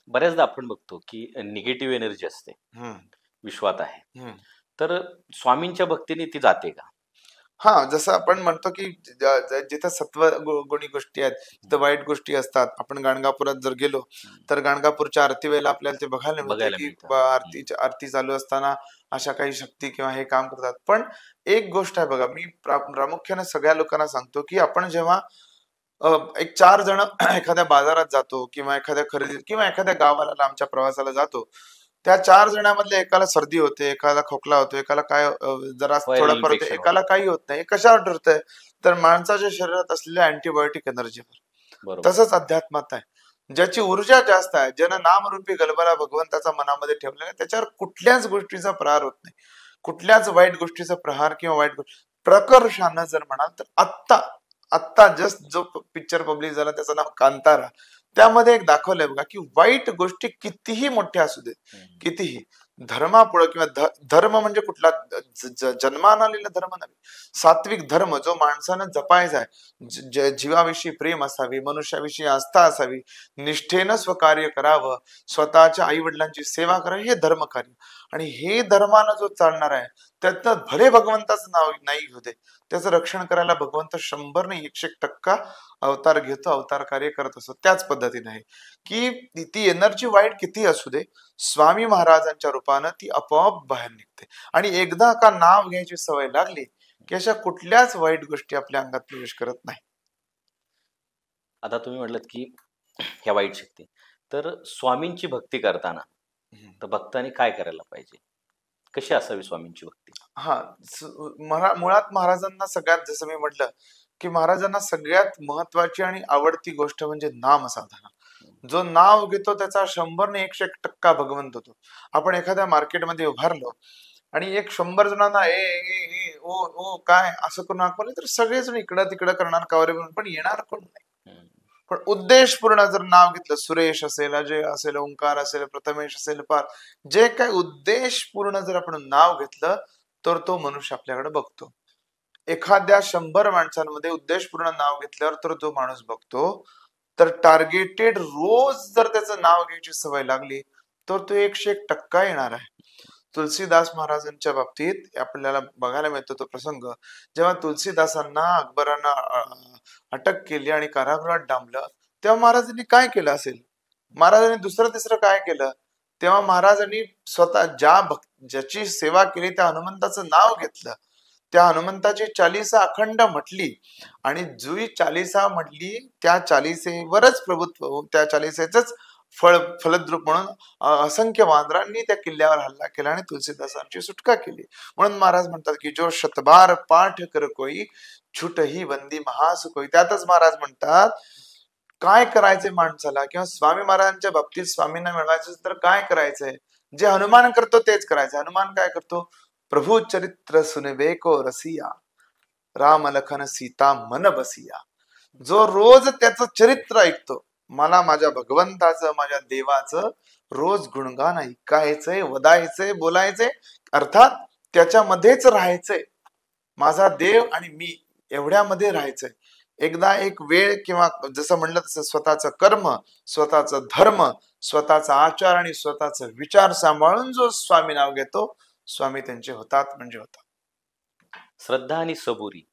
Speaker 2: बऱ्याचदा आपण बघतो की निगेटिव्ह एनर्जी असते विश्वात आहे, तर स्वामींच्या भक्तीने ती जाते का?
Speaker 1: हा, जसं आपण म्हणतो की जिथं गुणी गोष्टी आहेत तिथं वाईट गोष्टी असतात. आपण गाणगापुरात जर गेलो तर गाणगापूरच्या आरती वेळेला आपल्याला ते बघायला मिळते
Speaker 2: बघायला
Speaker 1: की
Speaker 2: मिळतं.
Speaker 1: आरती चालू असताना अशा काही शक्ती किंवा हे काम करतात. पण एक गोष्ट आहे बघा, मी प्रामुख्याने सगळ्या लोकांना सांगतो की आपण जेव्हा एक 4 जण एखाद्या बाजारात जातो किंवा एखाद्या खरेदी किंवा एखाद्या गावाला लांबच्या प्रवासाला जातो, त्या 4 जणांमधल्या एकाला सर्दी होते, एकाला खोकला होतो, एकाला काय जरा
Speaker 2: व्हायरल
Speaker 1: थोडंफार होतं,
Speaker 2: इन्फेक्शन
Speaker 1: एकाला
Speaker 2: होतं.
Speaker 1: काही होत नाही. हे कशावर ठरतंय? तर माणसाच्या शरीरात असलेल्या अँटिबायोटिक एनर्जीवर.
Speaker 2: बरोबर.
Speaker 1: तसंच अध्यात्मात आहे. ज्याची ऊर्जा जास्त आहे, ज्यानं नामरूपी गलबला भगवंताचा मनामध्ये ठेवलेला आहे, त्याच्यावर कुठल्याच गोष्टीचा प्रहार होत नाही. कुठल्याच वाईट गोष्टीचा प्रहार किंवा वाईट प्रकर्षानं जर म्हणाल तर आत्ता आत्ता जस्ट जो पिक्चर पब्लिश झाला त्याचं नाव कांतारा, त्यामध्ये एक दाखवलंय बघा की वाईट गोष्टी कितीही मोठ्या असू देत, कितीही धर्मापुढं किंवा धर्म म्हणजे कुठला जन्मानं आलेला धर्म नाही, सात्विक धर्म जो माणसानं जपायचा आहे, जीवाविषयी प्रेम असावी, मनुष्याविषयी आस्था असावी, निष्ठेनं स्वकार्य करावं, स्वतःच्या आई वडिलांची सेवा करावी, हे धर्म कार्य. आणि हे धर्मानं जो चालणार आहे त्यातनं भले भगवंताचं नाव नाही घेऊ दे, त्याचं रक्षण करायला भगवंत 100 नाही 101% अवतार घेतो, अवतार कार्य करत असतो. त्याच पद्धतीने आहे की ती एनर्जी वाईट किती असू दे, स्वामी महाराजांच्या रूपानं ती आपोआप बाहेर निघते. आणि एकदा का नाव घ्यायची सवय लागली की अशा कुठल्याच वाईट गोष्टी आपल्या अंगात प्रवेश करत नाही.
Speaker 2: आता तुम्ही म्हटलात की ह्या वाईट शक्ती, तर स्वामींची भक्ती करताना तर भक्तांनी काय करायला पाहिजे? कशी असावी स्वामींची भक्ती?
Speaker 1: हा, मुळात महाराजांना सगळ्यात, जसं मी म्हटलं की महाराजांना सगळ्यात महत्वाची आणि आवडती गोष्ट म्हणजे नाम साधना. जो नाव घेतो त्याचा 100 ने 101% भगवंत होतो. आपण एखाद्या मार्केटमध्ये उभारलो आणि एक 100 जणांना ए ए ए ओ ओ काय असं करून हाक मारली तर सगळेजण इकडं तिकडं करणार, कावरे बनून, पण येणार कोण नाही. पण उद्देशपूर्ण जर नाव घेतलं, सुरेश असेल, अजय असेल, ओंकार असेल, प्रथमेश असेल, पार जे काही उद्देशपूर्ण जर आपण नाव घेतलं तर तो मनुष्य आपल्याकडे बघतो. एखाद्या 100 माणसांमध्ये उद्देशपूर्ण नाव घेतल्यावर तर जो माणूस बघतो, तर टार्गेटेड रोज जर त्याचं नाव घ्यायची सवय लागली तर तो 101% येणार आहे. तुलसीदास महाराजांच्या बाबतीत आपल्याला बघायला मिळतो तो प्रसंग, जेव्हा तुलसीदासांना अकबरानं अटक केली आणि कारागृहात डांबलं, तेव्हा महाराजांनी काय केलं असेल? महाराजांनी दुसरं तिसरं काय केलं? तेव्हा महाराजांनी स्वतः ज्याची सेवा केली त्या हनुमंताचं नाव घेतलं, त्या हनुमंताची चालीसा अखंड म्हटली आणि जुई चालीसा म्हटली त्या चालीसेवरच प्रभुत्व, त्या चालीसेच फलद्रूप म्हणून असंख्य वानरांनी त्या किल्ल्यावर हल्ला केला आणि तुलसीदासांची सुटका केली. म्हणून महाराज म्हणतात की जो शतबार पाठ कर कोई छुट ही बंदी महास कोई. त्यातच महाराज म्हणतात काय करायचंय माणसाला, किंवा स्वामी महाराजांच्या बाबतीत स्वामींना मिळवायचं तर काय करायचंय? जे हनुमान करतो तेच करायचं. हनुमान काय करतो? प्रभू चरित्र सुनवे को रसिया, राम लखन सीता मन बसिया. जो रोज त्याचं चरित्र ऐकतो, मला माझ्या भगवंताचं, माझ्या देवाचं रोज गुणगान ऐकायचंय, वदायचंय, बोलायचंय, अर्थात त्याच्यामध्येच राहायचंय. माझा देव आणि मी एवढ्यामध्ये राहायचंय. एकदा एक वेळ किंवा जसं म्हणलं तसं स्वतःचं कर्म, स्वतःचं धर्म, स्वतःचा आचार आणि स्वतःचा विचार सांभाळून जो स्वामी नाव घेतो, स्वामी त्यांचे होतात म्हणजे होतात.
Speaker 2: श्रद्धा आणि सबुरी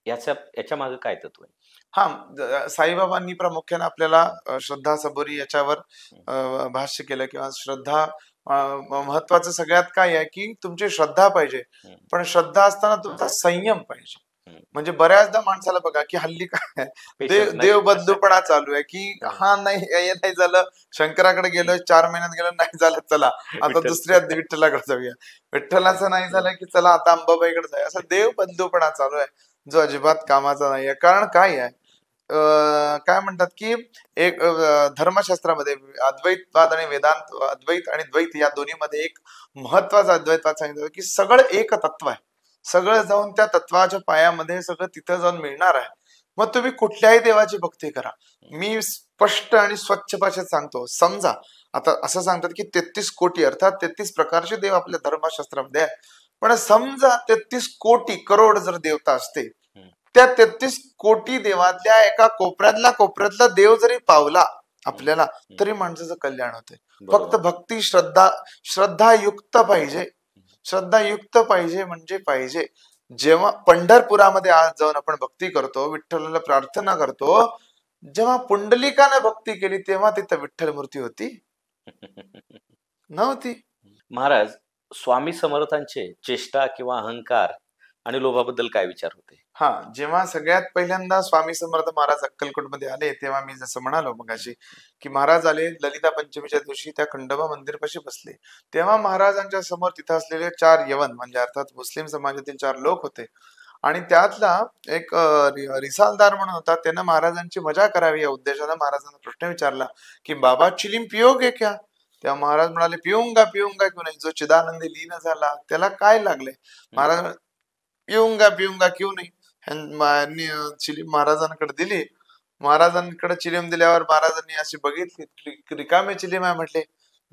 Speaker 2: याच्या मागे काय तत्व आहे?
Speaker 1: हा, साईबाबांनी प्रामुख्याने आपल्याला श्रद्धा सबुरी याच्यावर भाष्य केलं, किंवा श्रद्धा महत्वाचं सगळ्यात काय आहे की तुमची श्रद्धा पाहिजे, पण श्रद्धा असताना तुमचा संयम पाहिजे. म्हणजे बऱ्याचदा माणसाला बघा की हल्ली काय देव बंधूपणा चालू आहे की हा नाही हे नाही झालं, शंकराकडे गेलोय 4 महिन्यात गेलो नाही झालं, चला आता दुसऱ्या विठ्ठलाकडे जाऊया, विठ्ठलाचं नाही झालं की चला आता अंबाबाईकडे जाऊया. असं देव बंधूपणा चालू आहे जो अजिबात कामाचा नाहीये. कारण काय आहे, काय म्हणतात की एक धर्मशास्त्रामध्ये अद्वैतवाद आणि वेदांत, अद्वैत आणि द्वैत या दोन्हीमध्ये एक महत्वाचा अद्वैतवाद सांगितलं की सगळं एक तत्व आहे, सगळं जाऊन त्या तत्वाच्या पायामध्ये सगळं तिथं जाऊन मिळणार आहे. मग तुम्ही कुठल्याही देवाची भक्ती करा. मी स्पष्ट आणि स्वच्छ भाषेत सांगतो, समजा आता असं सांगतात की 33 कोटी अर्थात 33 प्रकारचे देव आपल्या धर्मशास्त्रामध्ये आहे, पण समजा 33 कोटी करोड जर देवता असते, त्या 33 कोटी देवातल्या एका कोपऱ्यातला देव जरी पावला आपल्याला तरी माणसाचं कल्याण होते. फक्त भक्ती श्रद्धायुक्त पाहिजे. श्रद्धायुक्त पाहिजे म्हणजे पाहिजे. जेव्हा पंढरपुरामध्ये आज जाऊन आपण भक्ती करतो, विठ्ठलाला प्रार्थना करतो, जेव्हा पुंडलिकाने भक्ती केली तेव्हा तिथं विठ्ठल मूर्ती होती नव्हती.
Speaker 2: महाराज, स्वामी समर्थांचे चेष्टा किंवा अहंकार आणि लोभाबद्दल काय विचार होते?
Speaker 1: हा, जेव्हा सगळ्यात पहिल्यांदा स्वामी समर्थ महाराज अक्कलकोटमध्ये आले तेव्हा मी जसं म्हणालो मगाशी की महाराज आले ललिता पंचमीच्या दिवशी त्या खंडोबा मंदिरपाशी बसले, तेव्हा महाराजांच्या समोर तिथं असलेले 4 यवन म्हणजे अर्थात मुस्लिम समाजातील 4 लोक होते आणि त्यातला एक रिसालदार म्हणून होता. त्यानं महाराजांची मजा करावी या उद्देशाने महाराजांना प्रश्न विचारला की बाबा चिलीम पिओगे क्या? तेव्हा महाराज म्हणाले पिऊंगा पिऊंगा क्यों नहीं, जो चिदानंदी लीन झाला त्याला काय लागले? महाराज पिऊंगा क्यों नहीं. चिलीम महाराजांकडे दिली. महाराजांकडे चिलीम दिल्यावर महाराजांनी अशी बघितली, रिकामे चिलीम आहे म्हटले.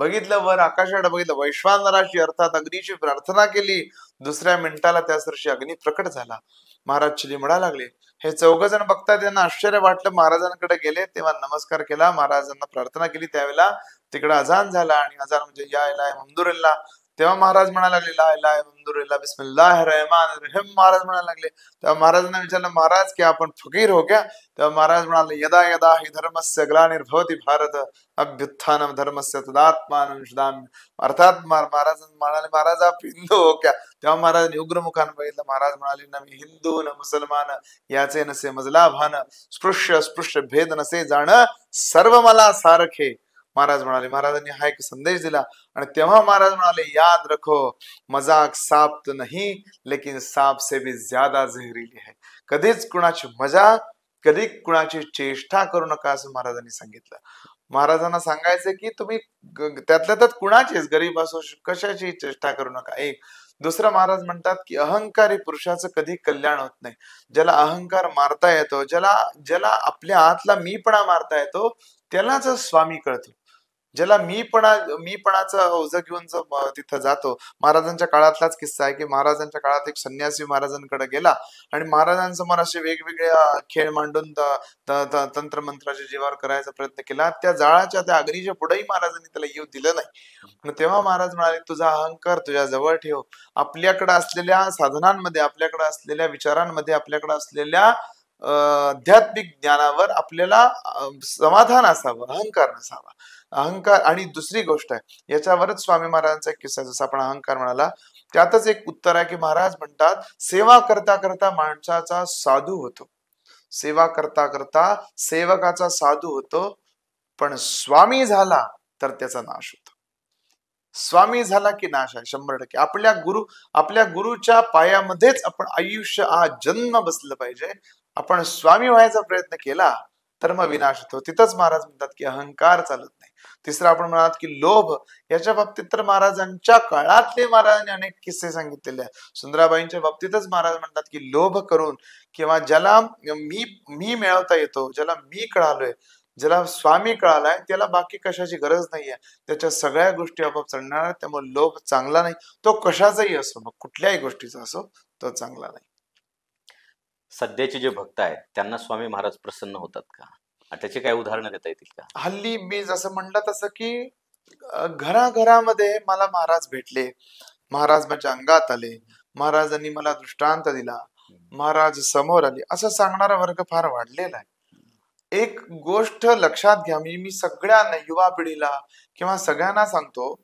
Speaker 1: बघितलं वर आकाशाकडे बघितलं, वैश्वानराची अर्थात अग्नीची प्रार्थना केली. दुसऱ्या मिनिटाला त्या सरशी अग्नी प्रकट झाला. महाराज चिलीम म्हणा लागले. हे 4 जण बघतात, त्यांना आश्चर्य वाटलं. महाराजांकडे गेले, तेव्हा नमस्कार केला, महाराजांना प्रार्थना केली. त्यावेळेला तिकडे अजान झाला आणि अजान म्हणजे या इलाही हमदुलिल्लाह. तेव्हा महाराज म्हणायला लागले ला इलाहा इल्लल्लाह बिस्मिल्लाहिर रहमानिर रहीम. महाराज म्हणायला लागले. तेव्हा महाराजांना विचारलं महाराज की आपण फकीर हो क्या? तेव्हा महाराज म्हणाले यदा यदा हि धर्मस्य ग्लानिर्भवति भारत अभ्युत्थानम धर्मस्य तदात्मानं सदाम्य. अर्थात महाराज म्हणाले महाराज आप हिंदू हो क्या? तेव्हा महाराजांनी उग्रमुखानं बघितलं. महाराज म्हणाले न मी हिंदू न मुसलमान याचे नसे मजला भान, स्पृश्य स्पृश्य भेद नसे जाण, सर्व मला सारखे. महाराज म्हणाले. महाराजांनी हा एक संदेश दिला आणि तेव्हा महाराज म्हणाले याद रखो मजाक सांप तो नहीं लेकिन सांप से भी ज्यादा जहरीली है. कधीच कुणाची मजा, कधी कुणाची चेष्टा करू नका असं महाराजांनी सांगितलं. महाराजांना सांगायचं की तुम्ही त्यातल्या त्यात कुणाचीच गरीब असो कशाची चेष्टा करू नका. एक दुसरं महाराज म्हणतात की अहंकारी पुरुषाचं कधी कल्याण होत नाही. ज्याला अहंकार मारता येतो, ज्याला आपल्या आतला मीपणा मारता येतो त्यालाच स्वामी कळतो. ज्याला मीपणाचं ओझं घेऊन तिथं जातो. महाराजांच्या काळातलाच किस्सा आहे की महाराजांच्या काळात एक संन्यासी महाराजांकडे गेला आणि महाराजांसमोर असे वेगवेगळे खेळ मांडून तंत्रमंत्राच्या जीवावर करायचा प्रयत्न केला. त्या जाळाच्या त्या अग्नीच्या पुढेही महाराजांनी त्याला येऊ दिलं नाही. तेव्हा महाराज म्हणाले तुझा अहंकार तुझ्या जवळ ठेव. आपल्याकडे असलेल्या साधनांमध्ये, आपल्याकडे असलेल्या विचारांमध्ये, आपल्याकडे असलेल्या आध्यात्मिक ज्ञानावर आपल्याला समाधान असावं, अहंकार नसावा. अहंकार आणि दुसरी गोष्ट आहे याच्यावरच स्वामी महाराजांचा एक किस्सा, जसा आपण अहंकार म्हणाला त्यातच एक उत्तर आहे की महाराज म्हणतात सेवा करता करता माणसाचा साधू होतो, सेवा करता करता सेवकाचा साधू होतो, पण स्वामी झाला तर त्याचा नाश होतो. स्वामी झाला की नाश आहे 100%. आपल्या गुरुच्या पायामध्येच आपण आयुष्य जन्म बसलं पाहिजे. आपण स्वामी व्हायचा प्रयत्न केला तर मग विनाश होतो. तिथंच महाराज म्हणतात की अहंकार चालत नाही. तिसरं आपण म्हणालात की लोभ, याच्या बाबतीत तर महाराजांच्या काळातले महाराजांनी अनेक किस्से सांगितलेले आहेत. सुंदराबाईंच्या बाबतीतच महाराज म्हणतात की लोभ करून किंवा ज्याला मी मिळवता येतो, ज्याला मी कळालोय, ज्याला स्वामी कळालाय त्याला बाकी कशाची गरज नाहीये, त्याच्या सगळ्या गोष्टी आपोआप चालणार. त्यामुळे लोभ चांगला नाही. तो कशाचाही असो, मग कुठल्याही गोष्टीचा असो, तो चांगला नाही.
Speaker 2: सध्याचे जे भक्त आहेत त्यांना स्वामी महाराज प्रसन्न होतात का? त्याचे काही उदाहरणं देता येतील का?
Speaker 1: हल्ली मी जसं म्हणलं तसं की घराघरामध्ये मला महाराज भेटले, महाराज माझ्या अंगात आले, महाराजांनी मला दृष्टांत दिला, महाराज समोर आले, असं सांगणारा वर्ग फार वाढलेला आहे. एक गोष्ट लक्षात घ्या, मी सगळ्यांना, युवा पिढीला किंवा सगळ्यांना सांगतो,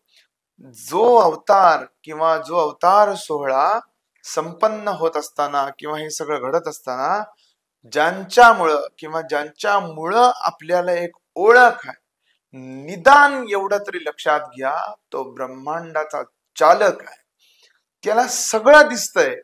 Speaker 1: जो अवतार सोहळा संपन्न होत असताना किंवा हे सगळं घडत असताना ज्यांच्यामुळं आपल्याला एक ओळख आहे, निदान एवढं तरी लक्षात घ्या, तो ब्रह्मांडाचा चालक आहे. त्याला सगळं दिसतंय.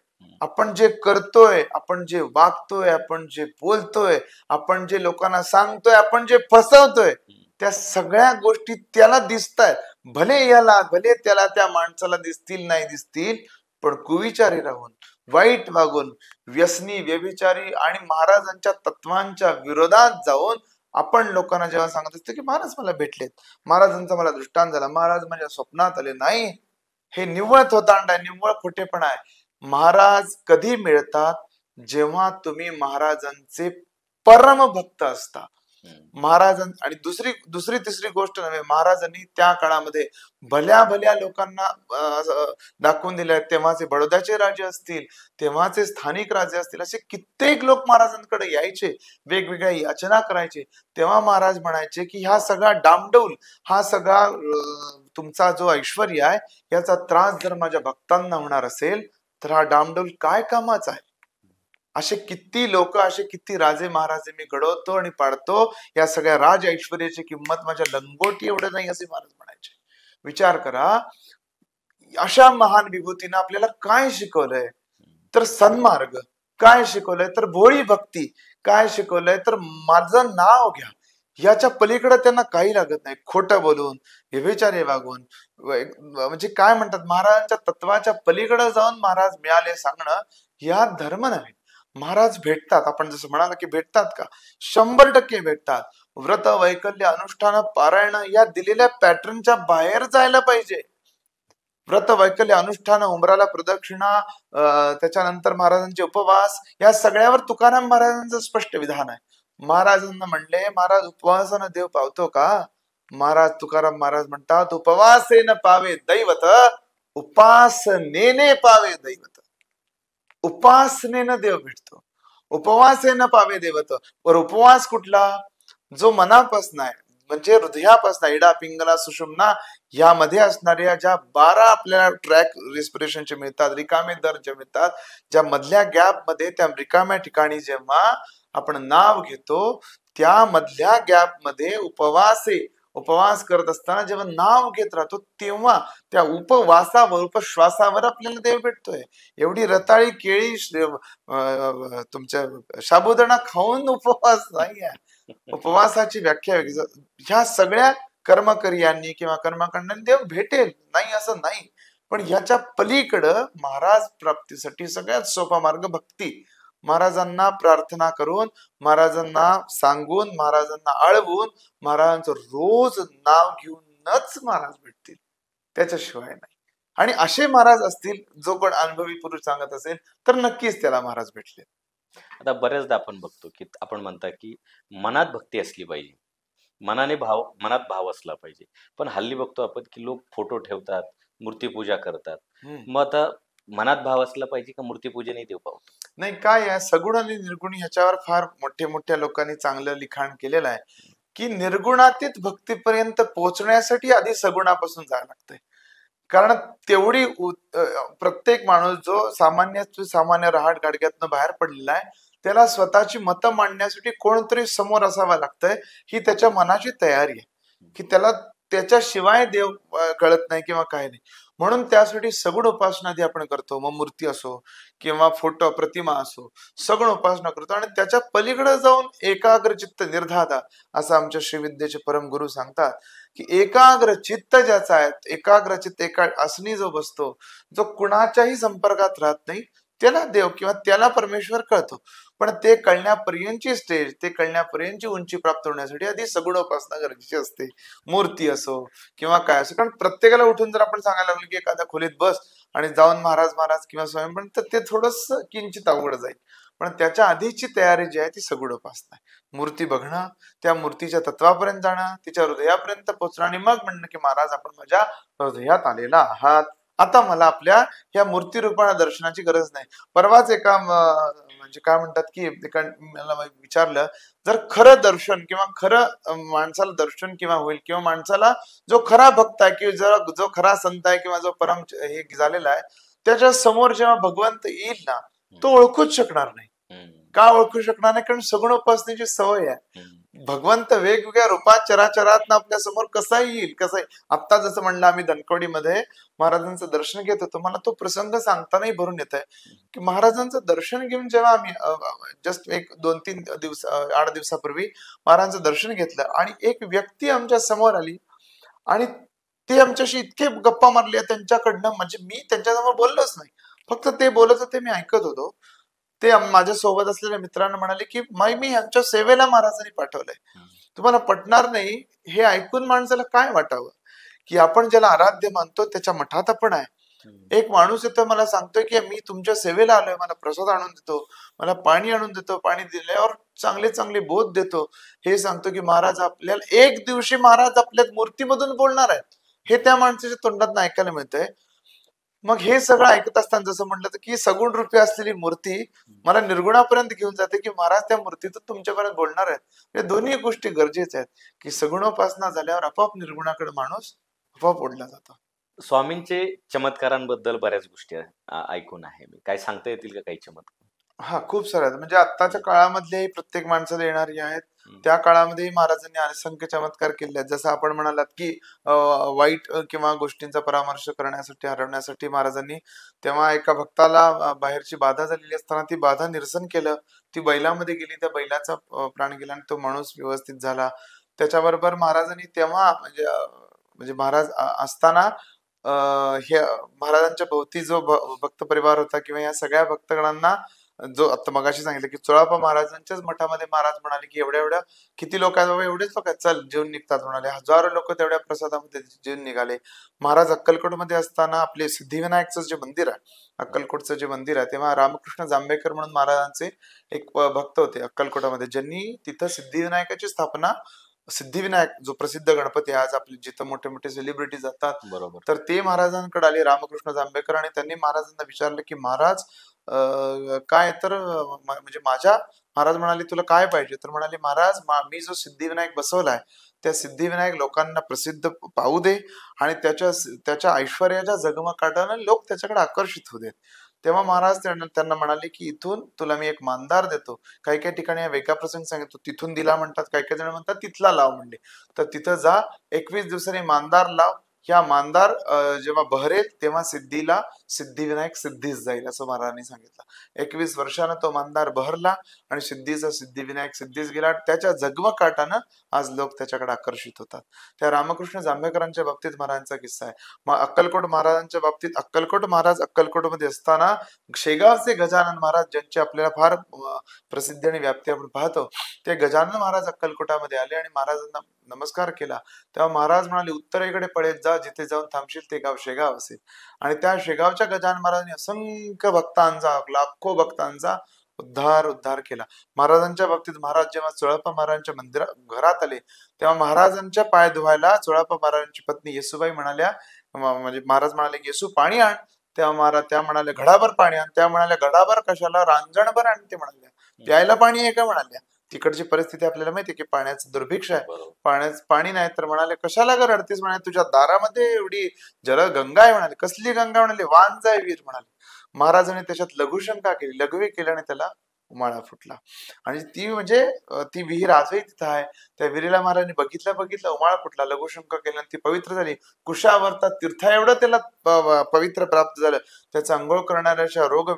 Speaker 1: आपण जे करतोय, आपण जे वागतोय, आपण जे बोलतोय, आपण जे लोकांना सांगतोय, आपण जे फसवतोय, त्या सगळ्या गोष्टी त्याला दिसतायत. भले त्याला त्या माणसाला दिसतील नाही दिसतील, पण कुविचारी राहून, वाईट वागून, व्यसनी, व्यभिचारी आणि महाराजांच्या तत्वांच्या विरोधात जाऊन आपण लोकांना जेव्हा सांगत असतो की महाराज मला भेटलेत, महाराजांचा मला दृष्टांत झाला, महाराज माझ्या स्वप्नात आले, नाही, हे निव्वळ थोतांड आहे, निव्वळ खोटेपणा आहे. महाराज कधी मिळतात? जेव्हा तुम्ही महाराजांचे परम भक्त असता. महाराजां आणि दुसरी तिसरी गोष्ट नव्हे, महाराजांनी त्या काळामध्ये भल्या भल्या लोकांना दाखवून दिले. तेव्हाचे बडोद्याचे राजे असतील, तेव्हाचे स्थानिक राजे असतील, असे कित्येक लोक महाराजांकडे यायचे, वेगवेगळ्या याचना करायचे. तेव्हा महाराज म्हणायचे की हा सगळा डामडौल, हा सगळा तुमचा जो ऐश्वर्य आहे, याचा त्रास जर माझ्या भक्तांना होणार असेल तर हा डामडौल काय कामाचा आहे. असे किती लोक, असे किती राजे महाराजे मी घडवतो आणि पाडतो, या सगळ्या राज ऐश्वर्याची किंमत माझ्या लंगोटी एवढं नाही, असे महाराज म्हणायचे. विचार करा, अशा महान विभूतीनं आपल्याला काय शिकवलंय तर सन्मार्ग, काय शिकवलंय तर भोळी भक्ती, काय शिकवलंय तर माझं नाव घ्या. याच्या पलीकडे त्यांना काही लागत नाही. खोटं बोलून, व्यभिचारी वागून, म्हणजे काय म्हणतात, महाराजांच्या तत्वाच्या पलीकडे जाऊन महाराज मिळाले सांगणं, या धर्म नव्हे. महाराज भेटतात, आपण जसं म्हणाला की भेटतात का, 100% भेटतात. व्रत, वैकल्य, अनुष्ठान, पारायण या दिलेल्या पॅटर्नच्या बाहेर जायला पाहिजे. व्रत, वैकल्य, अनुष्ठान, उंबराला प्रदक्षिणा, त्याच्यानंतर महाराजांचे उपवास, या सगळ्यावर तुकाराम महाराजांचं स्पष्ट विधान आहे. महाराजांना म्हणले, महाराज उपवासानं देव पावतो का? महाराज तुकाराम महाराज म्हणतात, उपवासेन पावे दैवत, उपासनेने पावे दैवत. उपासनेनं देव भेटतो, उपवासेन पावे दैवत. पर उपवास कुठला? जो मनापासून आहे, म्हणजे हृदयापासून, इडा, पिंगला, सुषुम्ना यामध्ये असणाऱ्या ज्या 12 आपल्याला ट्रॅक रेस्पिरेशनचे मिळतात, रिकामे दर जे मिळतात, ज्या मधल्या गॅप मध्ये, त्या रिकाम्या ठिकाणी जेव्हा आपण नाव घेतो, त्या मधल्या गॅप मध्ये उपवास करत असताना जेव्हा नाव घेत राहतो, तेव्हा त्या उपवासावर, उपश्वासावर आपल्याला देव भेटतोय. एवढी रताळी, केळी, तुमच्या साबुदाणा खाऊन उपवास नाही आहे. उपवासाची व्याख्या वेगळी. ह्या सगळ्या कर्मकर्यांनी किंवा कर्मकांडांनी देव भेटेल नाही असं नाही, पण ह्याच्या पलीकडं महाराज प्राप्तीसाठी सगळ्यात सोपा मार्ग भक्ती. महाराजांना प्रार्थना करून, महाराजांना सांगून, महाराजांना आळवून, महाराजांचं रोज नाव घेऊनच महाराज भेटतील, त्याच्याशिवाय नाही. आणि असे महाराज असतील, जो कोण अनुभवी पुरुष सांगत असेल तर नक्कीच त्याला महाराज भेटले.
Speaker 2: आता बऱ्याचदा आपण बघतो की आपण म्हणता की मनात भक्ती असली पाहिजे, मनात भाव असला पाहिजे. पण हल्ली बघतो आपण की लोक फोटो ठेवतात, मूर्तीपूजा करतात. मग आता मनात भाव असला पाहिजे का मूर्तीपूजेने देव पावतो?
Speaker 1: नाही, काय आहे, सगुण आणि निर्गुण ह्याच्यावर फार मोठ्या लोकांनी चांगलं लिखाण केलेलं आहे की निर्गुणातीत भक्तीपर्यंत पोहोचण्यासाठी आधी सगुणापासून जायला लागतंय. कारण तेवढी प्रत्येक माणूस जो सामान्य रहाट गाडग्यातनं बाहेर पडलेला आहे, त्याला स्वतःची मतं मांडण्यासाठी कोणतरी समोर असावा लागतंय, ही त्याच्या मनाची तयारी आहे की त्याला त्याच्याशिवाय देव कळत नाही किंवा काय नाही. म्हणून त्यासाठी सगुण उपासना आधी आपण करतो. मग मूर्ती असो किंवा फोटो, प्रतिमा असो, सगुण उपासना करतो. आणि त्याच्या पलीकडे जाऊन एकाग्र चित्त निर्धादा, असं आमच्या श्रीविद्येचे परमगुरु सांगतात की एकाग्र चित्त ज्याचा आहे, एकाग्र चित्त एका आसनी जो बसतो, जो कुणाच्याही संपर्कात राहत नाही, त्याला देव किंवा त्याला परमेश्वर कळतो. पण ते कळण्यापर्यंतची स्टेज, ते कळण्यापर्यंतची उंची प्राप्त होण्यासाठी आधी सगुण उपासना गरजेची असते. मूर्ती असो किंवा काय असो. कारण प्रत्येकाला उठून जर आपण सांगायला लागलो की एखाद्या खोलीत बस आणि जाऊन महाराज किंवा स्वयंपण, तर ते थोडस किंचित अवघड जाईल. पण त्याच्या आधीची तयारी जी आहे ती सगुण उपासना आहे. मूर्ती बघणं, त्या मूर्तीच्या तत्वापर्यंत जाणं, तिच्या हृदयापर्यंत पोहोचणं आणि मग म्हणणं की महाराज आपण माझ्या हृदयात आलेला आहात, आता मला आपल्या या मूर्ती रूपाने दर्शनाची गरज नाही. परवाच एका म्हणजे काय म्हणतात की एका मला विचारलं, जर खरं दर्शन किंवा खरं माणसाला दर्शन किंवा होईल, किंवा माणसाला जो खरा भक्त आहे किंवा जो खरा संत आहे किंवा जो परम हे झालेला आहे, त्याच्या समोर जेव्हा भगवंत येईल ना, तो ओळखूच शकणार नाही. का ओळखू शकणार नाही? कारण सगुण उपासनेची सवय आहे. भगवंत वेगवेगळ्या रूपात चराचरात आपल्या समोर कसा येईल, कसं. आता जसं म्हणलं, आम्ही धनकवडीमध्ये महाराजांचं दर्शन घेत होतो, मला तो प्रसंग सांगतानाही भरून येत आहे की महाराजांचं दर्शन घेऊन जेव्हा आम्ही जस्ट 1-2-3 दिवस 8 दिवसापूर्वी महाराजांचं दर्शन घेतलं आणि एक व्यक्ती आमच्या समोर आली आणि ते आमच्याशी इतके गप्पा मारल्या त्यांच्याकडनं, म्हणजे मी त्यांच्यासमोर बोललोच नाही, फक्त ते बोलत होते, मी ऐकत होतो. ते माझ्या सोबत असलेल्या मित्रांना म्हणाले की मी यांच्या सेवेला महाराजांनी पाठवलंय. तुम्हाला पटणार नाही, हे ऐकून माणसाला काय वाटावं की आपण ज्याला आराध्य मानतो त्याच्या मठात आपण आहे, एक माणूस येतो मला सांगतोय की मी तुमच्या सेवेला आलोय, मला प्रसाद आणून देतो, मला पाणी आणून देतो, पाणी दिल्यावर चांगले चांगले बोध देतो, हे सांगतो की महाराज आपल्याला एक दिवशी महाराज आपल्या मूर्तीमधून बोलणार आहेत, हे त्या माणसाच्या तोंडात ऐकायला मिळतंय. मग हे सगळं ऐकत असताना जसं म्हटलं की सगुण रूपी असलेली मूर्ती मला निर्गुणापर्यंत घेऊन जाते की महाराज त्या मूर्तीतून तुमच्यापर्यंत बोलणार आहेत. या दोन्ही गोष्टी गरजेच्या आहेत की सगुणोपासना झाल्यावर आपोआप निर्गुणाकडे माणूस आपोआप ओढला जातो.
Speaker 2: स्वामींचे चमत्कारांबद्दल बऱ्याच गोष्टी ऐकून आहे मी. काय सांगता येतील का काही चमत्कार?
Speaker 1: हा, खूप सारे आहेत. म्हणजे आत्ताच्या काळामधले प्रत्येक माणसाला येणारी आहेत. त्या काळामध्ये महाराजांनी असंख्य चमत्कार केले आहेत. जसं आपण म्हणालात की वाईट किंवा गोष्टींचा परामर्श करण्यासाठी, हरवण्यासाठी महाराजांनी तेव्हा एका भक्ताला बाहेरची बाधा झालेली असताना ती बाधा निरसन केलं, ती बैलामध्ये गेली, त्या बैलाचा प्राण गेला आणि तो माणूस व्यवस्थित झाला. त्याच्याबरोबर महाराजांनी तेव्हा म्हणजे महाराज असताना हे महाराजांच्या भोवती जो भक्त परिवार होता किंवा या सगळ्या भक्तगणांना, जो आता मगाशी सांगितलं की चोळाप्पा महाराजांच्याच मठामध्ये महाराज म्हणाले की एवढ्या एवढ्या किती लोक आहेत बाबा, एवढेच लोक आहेत, चल जेवून निघतात म्हणाले. हजारो लोक तेवढ्या प्रसादामध्ये जेवून निघाले. महाराज अक्कलकोटमध्ये असताना आपले सिद्धिविनायकचं जे मंदिर आहे, अक्कलकोटचं जे मंदिर आहे, तेव्हा रामकृष्ण जांभेकर म्हणून महाराजांचे एक भक्त होते अक्कलकोटामध्ये, ज्यांनी तिथं सिद्धिविनायकाची स्थापना, सिद्धिविनायक जो प्रसिद्ध गणपती आज आपले जिथं मोठे मोठे सेलिब्रिटी जातात,
Speaker 2: बरोबर.
Speaker 1: तर ते महाराजांकडे आले रामकृष्ण जांभेकर आणि त्यांनी महाराजांना विचारलं की महाराज काय तर म्हणजे महाराज म्हणाले तुला काय पाहिजे, तर म्हणाले महाराज मी जो सिद्धिविनायक बसवलाय त्या सिद्धिविनायक लोकांना प्रसिद्ध पाहू दे आणि त्याच्या ऐश्वर्याच्या जगमगाटाने लोक त्याच्याकडे आकर्षित होऊ देत. तेव्हा महाराज त्यांना म्हणाले की इथून तुला मी एक मानदार देतो. काही काही ठिकाणी वेगळा प्रसंग सांगिततो, तिथून दिला म्हणतात, काही काही जण म्हणतात तिथला लाव म्हणले. तर तिथं जा, 21 दिवसांनी मानदार लाव, ह्या मानदार जेव्हा बहरेल तेव्हा सिद्धिविनायक सिद्धीस जाईल असं महाराजांनी सांगितलं. 21 वर्षानं तो मानदार बहरला आणि सिद्धिविनायक सिद्धीस गेला. त्याच्या जगमगाटानं आज लोक त्याच्याकडे आकर्षित होतात. त्या रामकृष्ण जांभेकरांच्या बाबतीत महाराजांचा किस्सा आहे. मग अक्कलकोट महाराजांच्या बाबतीत, अक्कलकोट महाराज अक्कलकोटमध्ये असताना शेगावचे गजानन महाराज, ज्यांची आपल्याला फार प्रसिद्धी आणि व्याप्ती आपण पाहतो, ते गजानन महाराज अक्कलकोटामध्ये आले आणि महाराजांना नमस्कार केला. तेव्हा महाराज म्हणाले उत्तरेकडे पळत जा, जिथे जाऊन थांबशील ते गाव शेगाव असेल. आणि त्या शेगावच्या गजानन महाराजांनी असंख्य भक्तांचा, लाखो भक्तांचा उद्धार केला. महाराजांच्या बाबतीत महाराज जेव्हा चोळाप्पा महाराजांच्या घरात आले तेव्हा महाराजांच्या पाय धुवायला चोळाप्पा महाराजांची पत्नी येसूबाई म्हणाल्या, म्हणजे महाराज म्हणाले येसू पाणी आण. तेव्हा त्या म्हणाल्या घडाभर पाणी आण. त्या म्हणाल्या घडाभर कशाला, रांजणभर आण. ते म्हणाल्या प्यायला पाणी आहे का म्हणाल्या. तिकडची परिस्थिती आपल्याला माहिती की पाण्याचं दुर्भिक्ष आहे, पाणी नाही. तर म्हणाले कशाला ग रडतीस म्हणाले, तुझ्या दारामध्ये एवढी गंगा आहे म्हणाले. कसली गंगा म्हणाले, वांज आहे वीर म्हणाले. महाराजांनी त्याच्यात लघुशंका केली, लघवी केली आणि त्याला उमाळा फुटला. आणि ती विहीर आजही तिथं आहे. त्या विहिरीला महाराजांनी बघितलं उमाळा फुटला, लघुशंका केली आणि ती पवित्र झाली. कुशावर्ता तीर्थ एवढं त्याला पवित्र प्राप्त झालं. त्याचा अंघोळ करणाऱ्याच्या रोग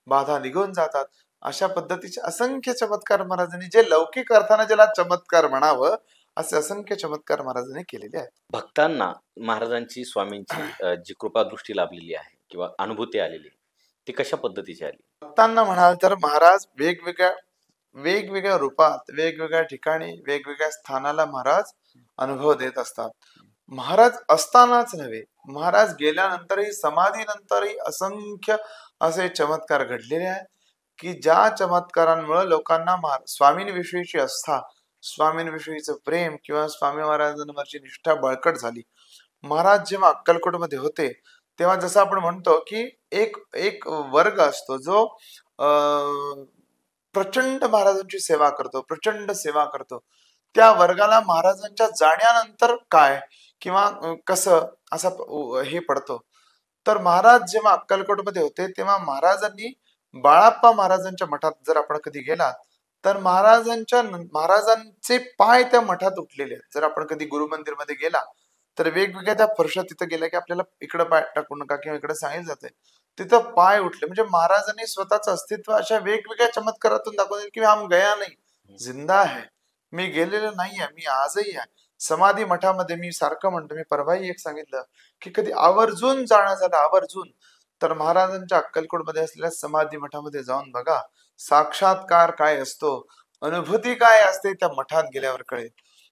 Speaker 1: बाधा निघून जातात. अशा पद्धतीचे असंख्य चमत्कार महाराजांनी, जे लौकिक अर्थाने ज्याला चमत्कार म्हणावं, असे असंख्य चमत्कार महाराजांनी केलेले आहेत.
Speaker 2: भक्तांना महाराजांची, स्वामींची जी कृपादृष्टी लाभलेली आहे किंवा अनुभूती आलेली, ती कशा पद्धतीची आली?
Speaker 1: भक्तांना म्हणाल तर महाराज वेगवेगळ्या रूपात, वेगवेगळ्या ठिकाणी, वेगवेगळ्या स्थानाला महाराज अनुभव देत असतात. महाराज असतानाच नव्हे, महाराज गेल्यानंतरही, समाधीनंतरही असंख्य असे चमत्कार घडलेले आहेत की ज्या चमत्कारांमुळे लोकांना स्वामींविषयीची आस्था, स्वामींविषयीचं प्रेम किंवा स्वामी महाराजांवरची निष्ठा बळकट झाली. महाराज जेव्हा अक्कलकोटमध्ये होते तेव्हा जसं आपण म्हणतो की एक वर्ग असतो जो प्रचंड महाराजांची सेवा करतो, प्रचंड सेवा करतो. त्या वर्गाला महाराजांच्या जाण्यानंतर काय किंवा कसं असा हे पडतो. तर महाराज जेव्हा अक्कलकोटमध्ये होते तेव्हा महाराजांनी बाळाप्पा महाराजांच्या मठात जर आपण कधी गेलात तर महाराजांचे पाय त्या मठात उठलेले आहेत. जर आपण कधी गुरु मंदिर मध्ये गेला तर वेगवेगळ्या त्या फरशा तिथं गेल्या की आपल्याला इकडे पाय टाकू नका किंवा इकडे सांगितलं जाते, तिथं पाय उठले. म्हणजे महाराजांनी स्वतःचं अस्तित्व अशा वेगवेगळ्या चमत्कारातून दाखवले की हम गया नाही, जिंदा है, मी गेलेलो नाहीये, मी आजही आहे. समाधी मठामध्ये मी सारखं म्हणतो, मी परवाही एक सांगितलं की कधी आवर्जून जाणं झालं, आवर्जून, तर महाराजांच्या अक्कलकोटमध्ये असलेल्या समाधी मठामध्ये जाऊन बघा, साक्षात्कार काय असतो, अनुभूती काय असते, त्या मठात गेल्यावर कळेल.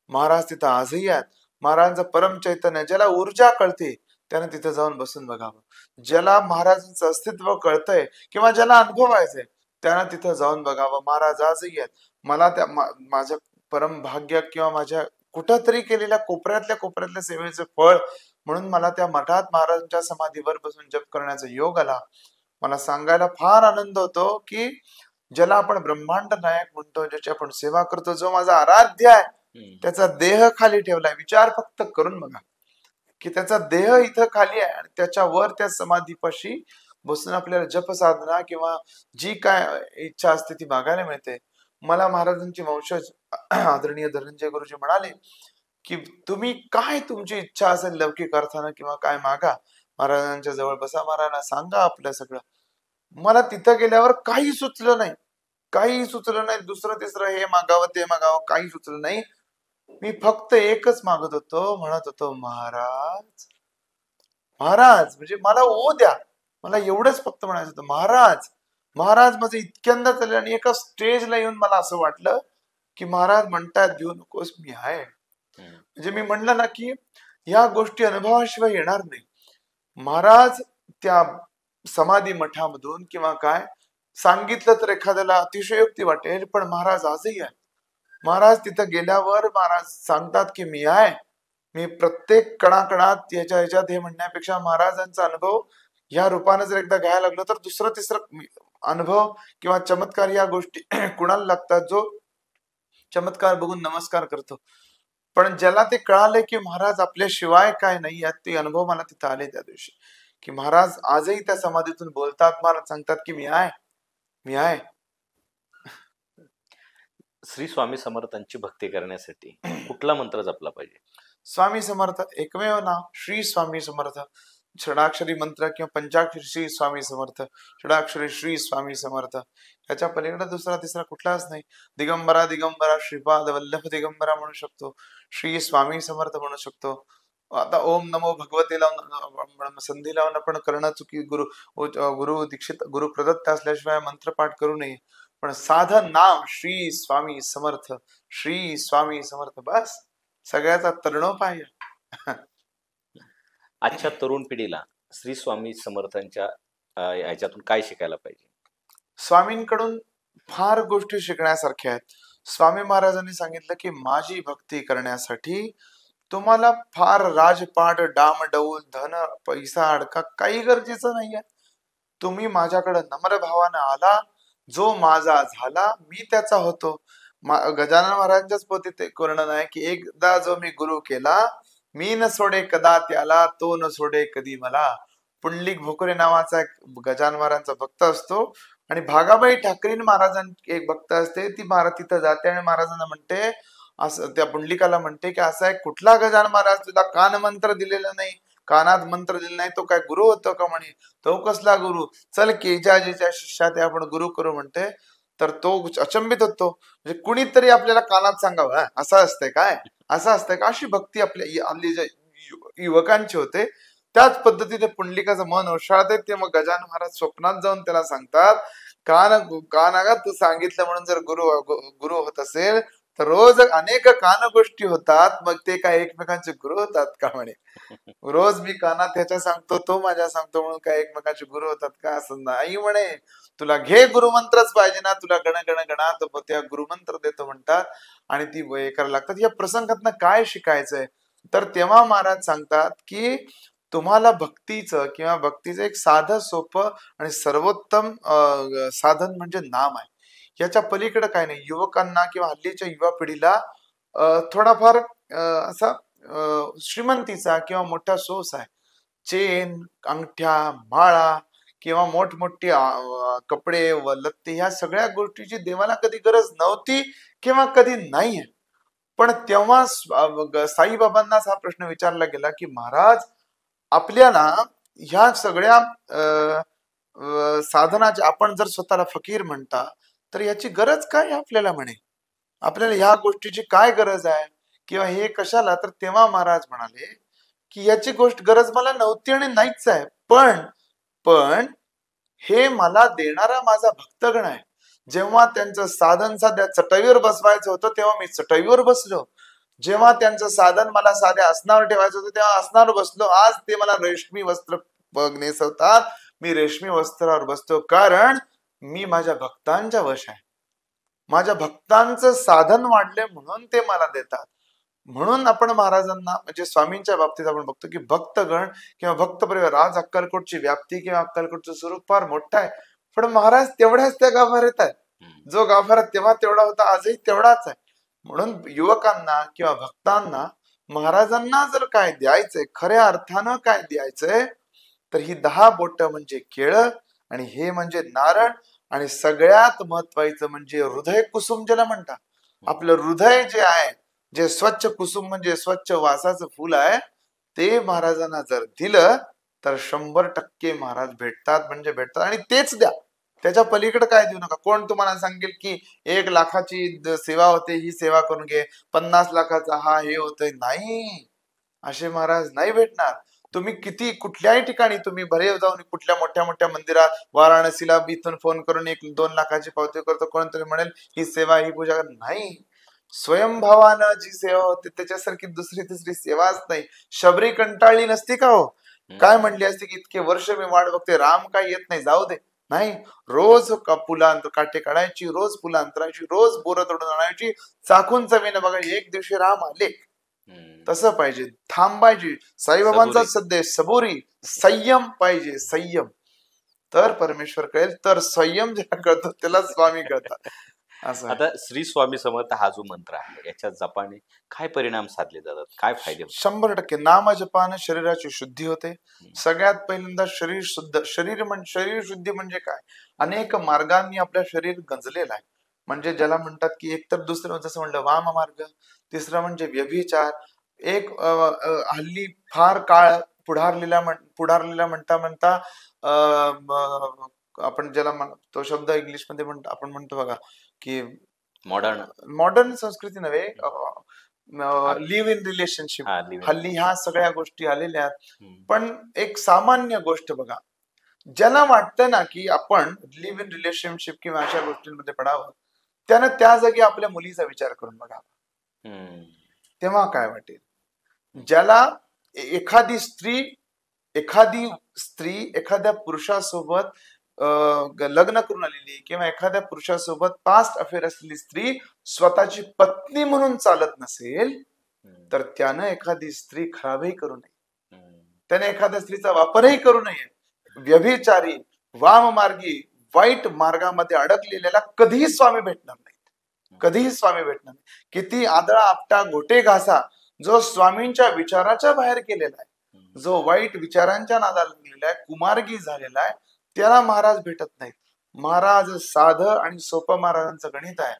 Speaker 1: महाराज तिथं आजही आहेत. महाराजांचं परम चैतन्य, ज्याला ऊर्जा कळते, त्याने तिथे जाऊन बसून बघावं. ज्याला महाराजांचं अस्तित्व कळतंय किंवा ज्याला अनुभवायचंय त्यानं तिथं जाऊन बघावं. महाराज आजही आहेत. मला त्या माझ्या परम भाग्य किंवा माझ्या कुठंतरी केलेल्या कोपऱ्यातल्या सेवेचं फळ म्हणून मला त्या मठात महाराजांच्या समाधीवर बसून जप करण्याचा योग आला. मला सांगायला फार आनंद होतो की ज्याला आपण ब्रह्मांड नायक म्हणतो, ज्याची आपण सेवा करतो, जो माझा आराध्य आहे, त्याचा देह खाली ठेवलाय. विचार फक्त करून बघा की त्याचा देह इथं खाली आहे आणि त्याच्यावर त्या समाधीपाशी बसून आपल्याला जप साधना किंवा जी काय इच्छा असते ती मागायला मिळते. मला महाराजांची वंशज आदरणीय धनंजय गुरुजी म्हणाले की तुम्ही काय तुमची इच्छा असेल लौकिक अर्थानं किंवा काय मागा, महाराजांच्या जवळ बसा, महाराजांना सांगा आपलं सगळं. मला तिथं गेल्यावर काही सुचलं नाही, दुसरं तिसरं हे मागावं ते मागावं काही सुचलं नाही. मी फक्त एकच मागत होतो, म्हणत होतो महाराज महाराज, म्हणजे मला ओ द्या, मला एवढंच फक्त म्हणायचं होतं महाराज महाराज. माझं इतक्यांदा चाललं आणि एका स्टेजला येऊन मला असं वाटलं की महाराज म्हणतात घेऊ नकोस, मी आहे. म्हणजे मी म्हणलं ना की या गोष्टी अनुभवाशिवाय येणार नाही. महाराज त्या समाधी मठामधून किंवा काय सांगितलं तर एखाद्याला अतिशयोक्ती वाटेल, पण महाराज आजही आहे. महाराज तिथं गेल्यावर महाराज सांगतात की मी आहे. मी प्रत्येक कणाकणात ह्याच्यात हे म्हणण्यापेक्षा महाराजांचा अनुभव या रूपाने जर एकदा घ्यायला लागलो तर दुसरं तिसरं अनुभव किंवा चमत्कार या गोष्टी कुणाला लागतात, जो चमत्कार बघून नमस्कार करतो. पण ज्याला ते कळाले की महाराज आपल्याशिवाय काय नाही यात, ते अनुभव मला तिथं आले त्या दिवशी की महाराज आजही त्या समाधीतून बोलतात. महाराज सांगतात की मी आहे.
Speaker 2: श्री स्वामी समर्थांची भक्ती करण्यासाठी कुठला मंत्र जपला पाहिजे?
Speaker 1: स्वामी समर्थ एकमेव नाव श्री स्वामी समर्थ. षडाक्षरी मंत्र किंवा पंचाक्षरी श्री स्वामी समर्थ, षडाक्षरी श्री स्वामी समर्थ. याच्या पलीकडे दुसरा तिसरा कुठलाच नाही. दिगंबरा दिगंबरा श्रीपाद वल्लभ दिगंबरा म्हणू शकतो, श्री स्वामी समर्थ म्हणू शकतो. आता ओम नमो भगवते लावून संधी लावून आपण करणं चुकी. गुरु दीक्षित गुरु प्रदत्त असल्याशिवाय मंत्रपाठ करू नये. पण साधन नाम श्री स्वामी समर्थ, श्री स्वामी समर्थ, बस सगळ्याचा तरणोपाय.
Speaker 2: आजच्या तरुण पिढीला श्री स्वामी समर्थांच्या याच्यातून काय शिकायला पाहिजे?
Speaker 1: स्वामींकडून फार गोष्टी शिकण्यासारख्या आहेत. स्वामी महाराजांनी सांगितलं की माझी भक्ती करण्यासाठी तुम्हाला फार राजपाट डामडौल धन पैसा अडका काही गरजेचं नाहीये. तुम्ही माझ्याकडे नम्र भावानं आला, जो माझा झाला मी त्याचा होतो. गजानन महाराजांच्याच पोथीत ते वर्णन आहे की एकदा जो मी गुरु केला, मी न सोडे कदा त्याला, तो न सोडे कधी मला. पुंडलिक भोकरे नावाचा एक गजानन महाराजांचा भक्त असतो आणि भागाबाई ठाकरीन महाराजांची एक भक्त असते. ती महाराज तिथं जाते आणि महाराजांना म्हणते, असं त्या पुंडलिकाला म्हणते की असा एक कुठला गजानन महाराज तुला कान मंत्र दिलेला नाही, कानात मंत्र दिले नाही, तो काय गुरु होतो का म्हणे. तो कसला गुरु, चल केजाजीच्या शिष्यात आपण गुरु करू म्हणते. तर तो अचंबित होतो, म्हणजे कुणीतरी आपल्याला कानात सांगावं असं असतंय काय, असं असतंय का. अशी भक्ती आपल्या हल्ली ज्या युवकांची होते. त्याच पद्धतीने पुंडलिकाचं मन ओशाळते. ते मग गजानन महाराज स्वप्नात जाऊन त्याला सांगतात, कानागा तू सांगितलं म्हणून जर गुरु होत असेल तर रोज अनेक कान गोष्टी होतात, मग ते काय एकमेकांचे गुरु होतात का म्हणे. रोज मी कानात ह्याच्या सांगतो, तो माझ्या सांगतो, म्हणून काय एकमेकांचे गुरु होतात का, असं नाही म्हणे. तुला घे गुरुमंत्रच पाहिजे ना, तुला गण गण गणा तर त्या गुरुमंत्र देतो म्हणतात आणि ती वय करायला लागतात. या प्रसंगातनं काय शिकायचंय तर तेव्हा महाराज सांगतात की तुम्हाला भक्तीचं किंवा भक्तीचं एक साधं सोपं आणि सर्वोत्तम साधन म्हणजे नाम आहे. याच्या पलीकडे काय नाही. युवकांना किंवा हल्लीच्या युवा पिढीला थोडाफार असा श्रीमंतीचा किंवा मोठा सोस आहे. चेन, अंगठ्या, माळा किंवा मोठमोठी कपडे व लत्ते ह्या सगळ्या गोष्टीची देवाला कधी गरज नव्हती किंवा कधी नाहीये. पण तेव्हा साईबाबांनाच हा प्रश्न विचारला गेला की महाराज आपल्याला ह्या सगळ्या साधनाचे, आपण जर स्वतःला फकीर म्हणता तर याची गरज काय आपल्याला म्हणे, आपल्याला ह्या गोष्टीची काय गरज आहे किंवा हे कशाला. तर तेव्हा महाराज म्हणाले की याची गरज मला नव्हती आणि नाहीच आहे, पण हे मला देणारा माझा भक्तगण आहे. जेव्हा त्यांचं साधन साध्या चटईवर बसवायचं होतं तेव्हा मी चटईवर बसलो. जेव्हा त्यांचं साधन मला साध्या आसनावर ठेवायचं होतं तेव्हा आसनावर बसलो. आज ते मला रेशमी वस्त्र नेसवतात, मी रेशमी वस्त्रावर बसतो, कारण मी माझ्या भक्तांच्या वश आहे. माझ्या भक्तांचं साधन वाढले म्हणून ते मला देतात. म्हणून आपण महाराजांना म्हणजे स्वामींच्या बाबतीत आपण बघतो की भक्तगण किंवा भक्त परिवार, आज अक्कलकोटची व्याप्ती किंवा अक्कलकोटचं स्वरूप फार मोठं आहे, पण महाराज तेवढ्याच त्या गाभाऱ्यात आहेत. जो गाभारा तेव्हा तेवढा होता आजही तेवढाच आहे. म्हणून युवकांना किंवा भक्तांना महाराजांना जर काय द्यायचंय, खऱ्या अर्थानं काय द्यायचंय, तर ही 10 बोट म्हणजे केळं, आणि हे म्हणजे नारळ, आणि सगळ्यात महत्वाचं म्हणजे हृदय कुसुम ज्याला म्हणतात. आपलं हृदय जे आहे, जे स्वच्छ कुसुम म्हणजे स्वच्छ वासाचं फुल आहे, ते महाराजांना जर दिलं तर 100% महाराज भेटतात म्हणजे भेटतात. आणि तेच द्या, त्याच्या पलीकडे काय देऊ नका. कोण तुम्हाला सांगेल की 1 लाखाची सेवा होते, ही सेवा करून घे, 50 लाखाचा हा हे होतंय, नाही, असे महाराज नाही भेटणार. तुम्ही किती कुठल्याही ठिकाणी तुम्ही भरे जाऊन कुठल्या मोठ्या मोठ्या मंदिरात, वाराणसीला इथून फोन करून 1-2 लाखाची पावती करतो, कोणतरी म्हणेल ही सेवा, ही पूजा, नाही. स्वयंभावानं जी सेवा होते त्याच्यासारखी दुसरी तिसरी सेवाच नाही. शबरी कंटाळली नसती का हो? काय म्हणली असती की इतके वर्ष मी वाट बघते, राम काय येत नाही, जाऊ दे. नाही, रोज पुलांतर काटे काढायची, रोज पुलांतरायची, रोज बोरं तोडून आणायची, चाखून चवीनं बघा, एक दिवशी राम आले. तसं पाहिजे, थांबायची. साईबाबांचा संदेश सबुरी, संयम पाहिजे, संयम. तर परमेश्वर कळेल, तर संयम ज्याला कळतो त्याला स्वामी कळतात.
Speaker 2: आता श्री स्वामी समर्थ हा जो मंत्र आहे, याच्या जपाने काय परिणाम साधले जातात, काय फायदे?
Speaker 1: 100% नाम जपाने शरीराची शुद्धी होते. सगळ्यात पहिल्यांदा शरीर शुद्ध. शरीर शुद्धी म्हणजे काय? अनेक मार्गांनी आपलं शरीर गंजलेलं आहे. म्हणजे ज्याला म्हणतात की एकतर दुसरं जसं म्हणलं वाम मार्ग, तिसरं म्हणजे व्यभिचार, एक हल्ली फार काळ पुढारलेला म्हणता म्हणता आपण ज्याला तो शब्द इंग्लिश मध्ये आपण म्हणतो बघा की मॉडर्न संस्कृती नव्हे, लिव्ह इन रिलेशनशिप. हल्ली ह्या सगळ्या गोष्टी आलेल्या आहेत. पण एक सामान्य गोष्ट बघा, ज्याला वाटतं ना की आपण लिव्ह इन रिलेशनशिप किंवा अशा गोष्टींमध्ये पडावं, त्यानं त्या जागी आपल्या मुलीचा विचार करून बघावा. तेव्हा काय वाटेल? ज्याला एखादी स्त्री एखाद्या पुरुषासोबत लग्न करून आलेली किंवा एखाद्या पुरुषासोबत पास्ट अफेअर असलेली स्त्री स्वतःची पत्नी म्हणून चालत नसेल, तर त्यानं एखादी स्त्री खराबही करू नये, त्याने एखाद्या स्त्रीचा वापरही करू नये. व्यभिचारी, वाममार्गी, वाईट मार्गामध्ये अडकलेल्याला कधीही स्वामी भेटणार नाहीत, कधीही स्वामी भेटणार नाही. किती आदळा आपटा गोटे घासा, जो स्वामींच्या विचाराच्या बाहेर केलेला आहे, जो वाईट विचारांच्या नादाला गेलेला आहे, कुमार्गी झालेला आहे, त्याला महाराज भेटत नाहीत. महाराज साध आणि सोपं महाराजांचं गणित आहे.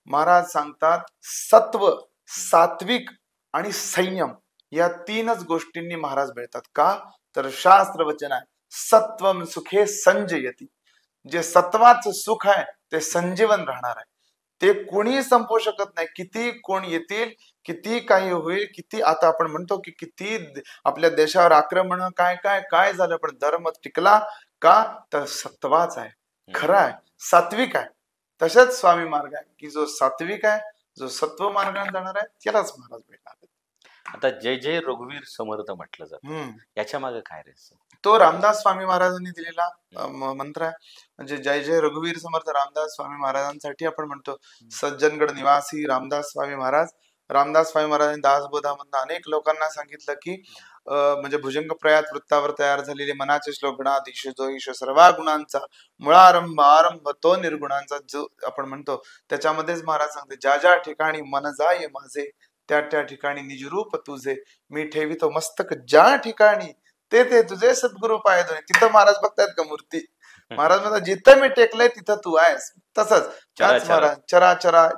Speaker 1: महाराज सांगतात सत्व, सात्विक आणि संयम या 3च गोष्टींनी महाराज मिळतात. का? तर शास्त्र वचन आहे, सत्वम सुखे संजयती. जे सत्वाचं सुख आहे ते संजीवन राहणार आहे, ते कोणी संपवू शकत नाही. किती कोण येतील, किती काही होईल, किती आता आपण म्हणतो की किती आपल्या देशावर आक्रमण काय काय काय झालं, पण धर्म टिकला का? तर सत्वाच आहे, खरा आहे, सात्विक आहे. तशाच स्वामी मार्ग आहे की जो सात्विक आहे, जो सत्व मार्गाने जाणार आहे, त्यालाच महाराज भेटणार.
Speaker 2: आता जय जय रघुवीर समर्थ म्हटलं जातं, याच्या मागे काय रहस्य?
Speaker 1: तो रामदास स्वामी महाराजांनी दिलेला मंत्र आहे. म्हणजे जय जय रघुवीर समर्थ रामदास स्वामी महाराजांसाठी आपण म्हणतो. सज्जनगड निवासी रामदास स्वामी महाराज. रामदास स्वामी महाराजांनी दासबोधामधून अनेक लोकांना सांगितलं की म्हणजे भुजंग प्रयात वृत्तावर तयार झालेले मनाचे श्लोक, गणाधीश जो ईश सर्वा गुणांचा मुळारंभ आरंभ तो निर्गुणांचा, जो आपण म्हणतो त्याच्यामध्येच महाराज सांगते, ज्या ज्या ठिकाणी मन जाय माझे, त्या त्या ठिकाणी निजरूप तुझे, मी ठेवितो मस्तक ज्या ठिकाणी, ते ते तुझे सद्गुरु पाय दोन्ही. तिथं महाराज बघतायत का मूर्ती? महाराज म्हणतात जिथं मी टेकलंय तिथं तू आहेस. तसंच महाराज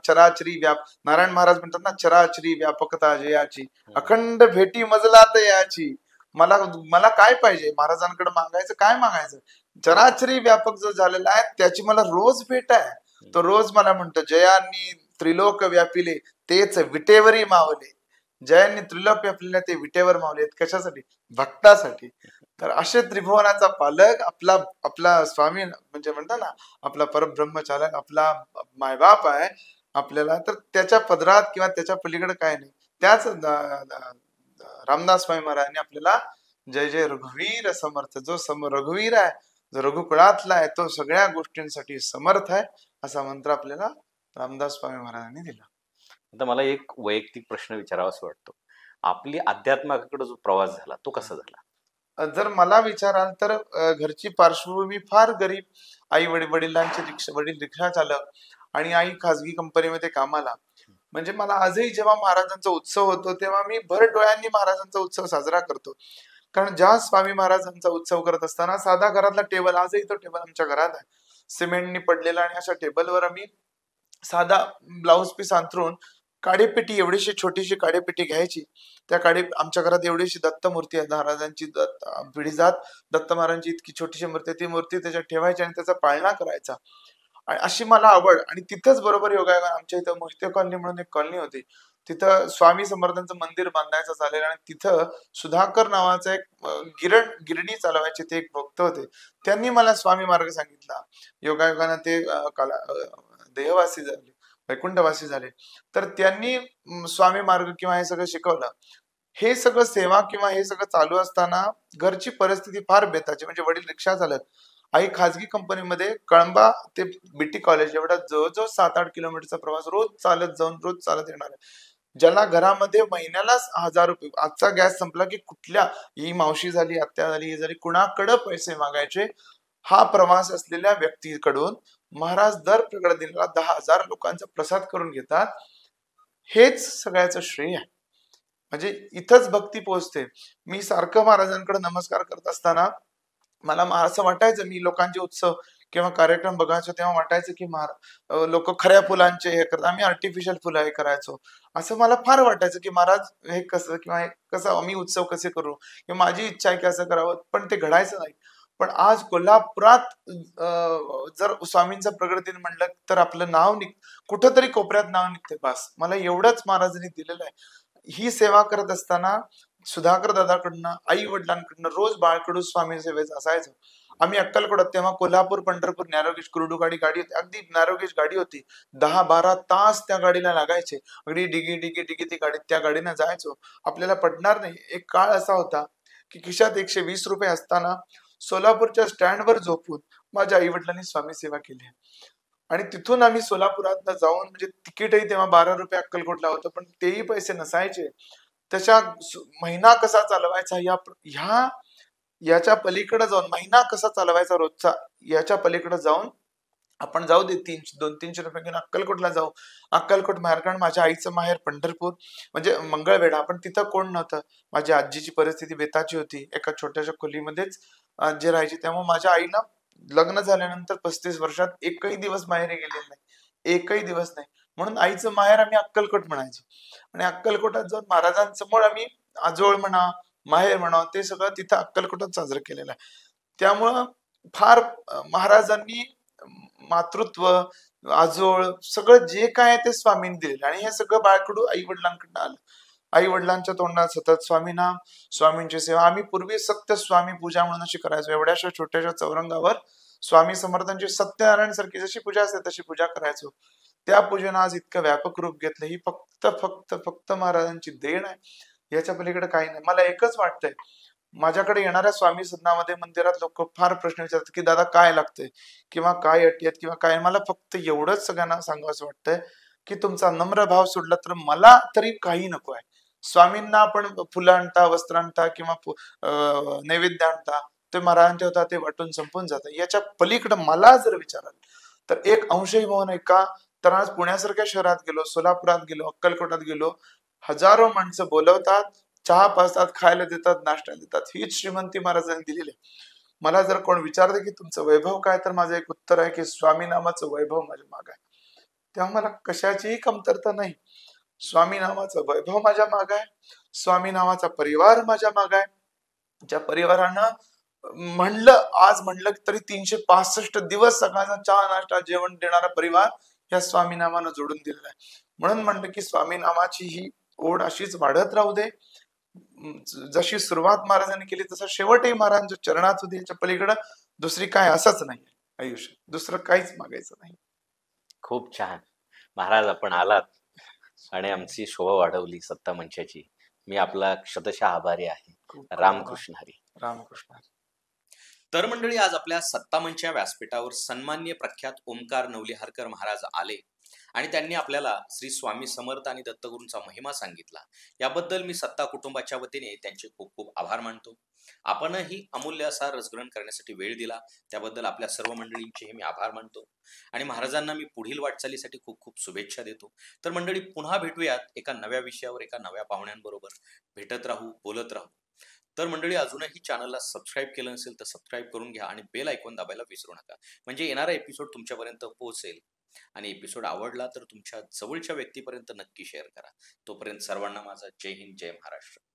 Speaker 1: चराचरी व्याप, नारायण महाराज म्हणतात ना, चराचरी व्यापकता जयाची, अखंड भेटी मजलात याची. मला काय पाहिजे? महाराजांकडे मागायचं काय? मागायचं चराचरी व्यापक जो झालेला आहे त्याची मला रोज भेट आहे. तो रोज मला म्हणतो, जयांनी त्रिलोक व्यापिले तेच विटेवरी मावले. जयांनी त्रिलोक व्यापलेले ते विटेवर मावले. कशासाठी? भक्तासाठी. तर असे त्रिभुवनाचा पालक आपला स्वामी म्हणजे म्हणता ना, आपला परब्रह्मचालक, आपला मायबाप आहे आपल्याला. तर त्याच्या पदरात किंवा त्याच्या पलीकडे काय नाही. त्याच रामदास स्वामी महाराजांनी आपल्याला जय जय रघुवीर समर्थ, जो रघुवीर आहे, जो रघुकुळातला आहे, तो सगळ्या गोष्टींसाठी समर्थ आहे, असा मंत्र आपल्याला रामदास स्वामी महाराजांनी दिला.
Speaker 2: आता मला एक वैयक्तिक प्रश्न विचारावासा वाटतो, आपली अध्यात्माकडे जो प्रवास झाला तो कसा झाला?
Speaker 1: जर मला विचाराल तर घरची पार्श्वभूमी फार गरीब, आई वडिलांचे वडील रिक्षा चालक आणि आई खाजगी कंपनीमध्ये कामाला. म्हणजे मला आजही जेव्हा महाराजांचा उत्सव होतो तेव्हा मी भर डोळ्यांनी महाराजांचा उत्सव साजरा करतो. कारण ज्या स्वामी महाराजांचा उत्सव करत असताना साधा घरातला टेबल, आजही तो टेबल आमच्या घरात आहे, सिमेंटनी पडलेला, आणि अशा टेबलवर आम्ही साधा ब्लाऊज पीस अंथरून काडीपेटी, एवढीशी छोटीशी काडीपेटी घ्यायची. त्या आमच्या घरात एवढीशी दत्त मूर्ती आहे, महाराजांची पिढीजात दत्त महाराजांची इतकी छोटीशी मूर्ती, ती मूर्ती त्याच्यात ठेवायची आणि त्याचा पाळणा करायचा. आणि अशी मला आवड. आणि तिथंच बरोबर योगायोगाने आमच्या इथं मोहिते कॉलनी म्हणून एक कॉलनी होती, तिथं स्वामी समर्थांचं मंदिर बांधायचं झालेलं, आणि तिथं सुधाकर नावाचा एक गिरणी चालवायचे ते एक भक्त होते. त्यांनी मला स्वामी मार्ग सांगितला. योगायोगाने ते देहवासी झाले, वैकुंठवासी झाले. तर त्यांनी स्वामी मार्ग किंवा हे सगळं शिकवलं. हे सगळं सेवा किंवा हे सगळं चालू असताना घरची परिस्थिती फार बेताची. म्हणजे वडील रिक्षा चालक, आई खाजगी कंपनीमध्ये, कळंबा ते बीटी कॉलेज एवढा जवळजवळ 7-8 किलोमीटरचा प्रवास रोज चालत जाऊन रोज चालत येणार आहे. ज्याला घरामध्ये महिन्यालाच 1000 रुपये, आजचा गॅस संपला की कुठल्या, ही मावशी झाली, आत्या झाली, ही झाली, कुणाकडे पैसे मागायचे, हा प्रवास असलेल्या व्यक्तीकडून महाराज दर प्रगट दिनाला 10,000 लोकांचा प्रसाद करून घेतात. हेच सगळ्याचं श्रेय आहे. म्हणजे इथंच भक्ती पोहोचते. मी सारखं महाराजांकडे नमस्कार करत असताना मला असं वाटायचं, मी लोकांचे उत्सव किंवा कार्यक्रम बघायचो तेव्हा वाटायचं की लोक खऱ्या फुलांचे हे करतात, आम्ही आर्टिफिशियल फुलं हे करायचो. असं मला फार वाटायचं की महाराज हे कसं, किंवा हे कसं आम्ही उत्सव कसे करू, किंवा माझी इच्छा आहे की असं करावं, पण ते घडायचं नाही. पण आज कोल्हापुरात जर स्वामींचा प्रगट दिन म्हणलं तर आपलं नाव कुठंतरी कोपऱ्यात नाव निघते. बस मला एवढंच महाराजांनी दिलेलं आहे. ही सेवा करत असताना सुधाकर दादाकडनं, आई वडिलांकडनं रोज बाळकडू स्वामी सेवेचं असायचं. आम्ही अक्कलकोटात, तेव्हा कोल्हापूर पंढरपूर नॅरोगेज कुरडू गाडी होती, अगदी नॅरोगेज गाडी होती. 10-12 तास त्या गाडीला लागायचे. अगदी डिगी डिगी डिगी ती गाडी, त्या गाडीनं जायचो. आपल्याला पडणार नाही. एक काळ असा होता की खिशात 120 रुपये असताना सोलापूरच्या स्टँडवर झोपून माझ्या आई वडिलांनी स्वामी सेवा केली. आणि तिथून आम्ही सोलापुरात जाऊन, म्हणजे तिकीटही तेव्हा 12 रुपये अक्कलकोटला होतं, पण तेही पैसे नसायचे. त्याच्या महिना कसा चालवायचा, याच्या पलीकडे जाऊन महिना कसा चालवायचा रोजचा, याच्या पलीकडे जाऊन आपण जाऊ दे 200-300 रुपये घेऊन अक्कलकोटला जाऊ. अक्कलकोट माहेर, कारण माझ्या आईचं माहेर पंढरपूर, म्हणजे मंगळवेढा. पण तिथं कोण नव्हतं. माझ्या आजीची परिस्थिती बेताची होती, एका छोट्याशा खोलीमध्येच जे राहायची. त्यामुळे माझ्या आईला लग्न झाल्यानंतर 35 वर्षात एकही दिवस माहेरी गेलेला नाही, एकही दिवस नाही. म्हणून आईचं माहेर आम्ही अक्कलकोट म्हणायचो. आणि अक्कलकोटात जाऊन महाराजांसमोर आम्ही आजोळ म्हणा, माहेर म्हणा, ते सगळं तिथं अक्कलकोटात साजरं केलेलं आहे. त्यामुळं फार महाराजांनी मातृत्व, आजोळ, सगळं जे काय ते स्वामींनी दिलेलं. आणि हे सगळं बाळकडू आई वडिलांकडनं आलं. आई वडिलांच्या तोंडात सतत स्वामी नाम, स्वामींची सेवा. आम्ही पूर्वी सत्य स्वामी पूजा म्हणून अशी करायचो. एवढ्याशा छोट्याशा चौरंगावर स्वामी समर्थांची सत्यनारायण सारखी जशी पूजा असते तशी पूजा करायचो. त्या पूजेनं आज इतकं व्यापक रूप घेतलं. ही फक्त फक्त फक्त महाराजांची देण आहे, याच्या पलीकडे काही नाही. मला एकच वाटतंय, माझ्याकडे येणाऱ्या स्वामी सदनामध्ये मंदिरात लोक फार प्रश्न विचारतात की दादा काय लागतंय, किंवा काय अटी आहेत, किंवा काय. मला फक्त एवढंच सगळ्यांना सांगावं वाटतंय की तुमचा नम्र भाव सोडला तर मला तरी काही नको आहे. स्वामींना आपण फुलं आणता, वस्त्र आणता, किंवा नैवेद्य आणता, ते महाराजांच्या होता ते वाटून संपून जातं. याच्या पलीकडे मला जर विचाराल तर एक अंशही भाव नाही का. तर आज पुण्यासारख्या शहरात गेलो, सोलापुरात गेलो, अक्कलकोटात गेलो, हजारो माणसं बोलवतात, चहा पाजतात, खायला देतात, नाश्ता देतात. हीच श्रीमंती महाराजांनी दिलेली आहे. मला जर कोण विचारते की तुमचं वैभव काय, तर माझं एक उत्तर आहे की स्वामी नामाचं वैभव माझ्या माग आहे. तेव्हा मला कशाचीही कमतरता नाही. स्वामी नामाचं वैभव माझ्या माग आहे, स्वामी नामाचा परिवार माझ्या माग आहे. ज्या परिवारानं आज म्हणलं तरी 365 दिवस सकाळचा चहा नाश्ता जेवण देणारा परिवार या स्वामी नामानं जोडून दिलेला आहे. म्हणून म्हणलं की स्वामी नामाची ही ओढ अशीच वाढत राहू दे. जशी सुरुवात महाराजांनी केली तसा शेवटही महाराजांच्या चरणात होती. याच्या पलीकडे दुसरी काय असंच नाही आयुष्य, दुसरं काहीच मागायचं नाही.
Speaker 2: खूप छान महाराज, आपण आलात आणि आमची शोभा वाढवली सत्ता मंचाची. मी आपला क्षतशः आभारी आहे.
Speaker 1: खूप खूप
Speaker 2: रामकृष्ण हरी.
Speaker 1: रामकृष्ण.
Speaker 2: तर मंडळी, आज आपल्या सत्तामंच या व्यासपीठावर सन्मान्य प्रख्यात ओंकार नवलिहारकर महाराज आले आणि त्यांनी आपल्याला श्री स्वामी समर्थ आणि दत्तगुरूंचा महिमा सांगितला. याबद्दल मी सत्ता कुटुंबाच्या वतीने त्यांचे खूप खूप आभार मानतो. आपणही अमूल्य असा रसग्रहण करण्यासाठी वेळ दिला, त्याबद्दल आपल्या सर्व मंडळींचेही मी आभार मानतो आणि महाराजांना मी पुढील वाटचालीसाठी खूप खूप शुभेच्छा देतो. तर मंडळी, पुन्हा भेटूयात एका नव्या विषयावर, एका नव्या पाहुण्यांबरोबर. भेटत राहू, बोलत राहू. तर मंडळी, अजूनही चॅनलला सबस्क्राईब केलं नसेल तर सबस्क्राईब करून घ्या आणि बेल आयकॉन दाबायला विसरू नका, म्हणजे येणारा एपिसोड तुमच्यापर्यंत पोहोचेल. आणि एपिसोड आवडला तर तुमच्या जवळच्या व्यक्तीपर्यंत नक्की शेअर करा. तोपर्यंत सर्वांना माझा जय हिंद, जय महाराष्ट्र.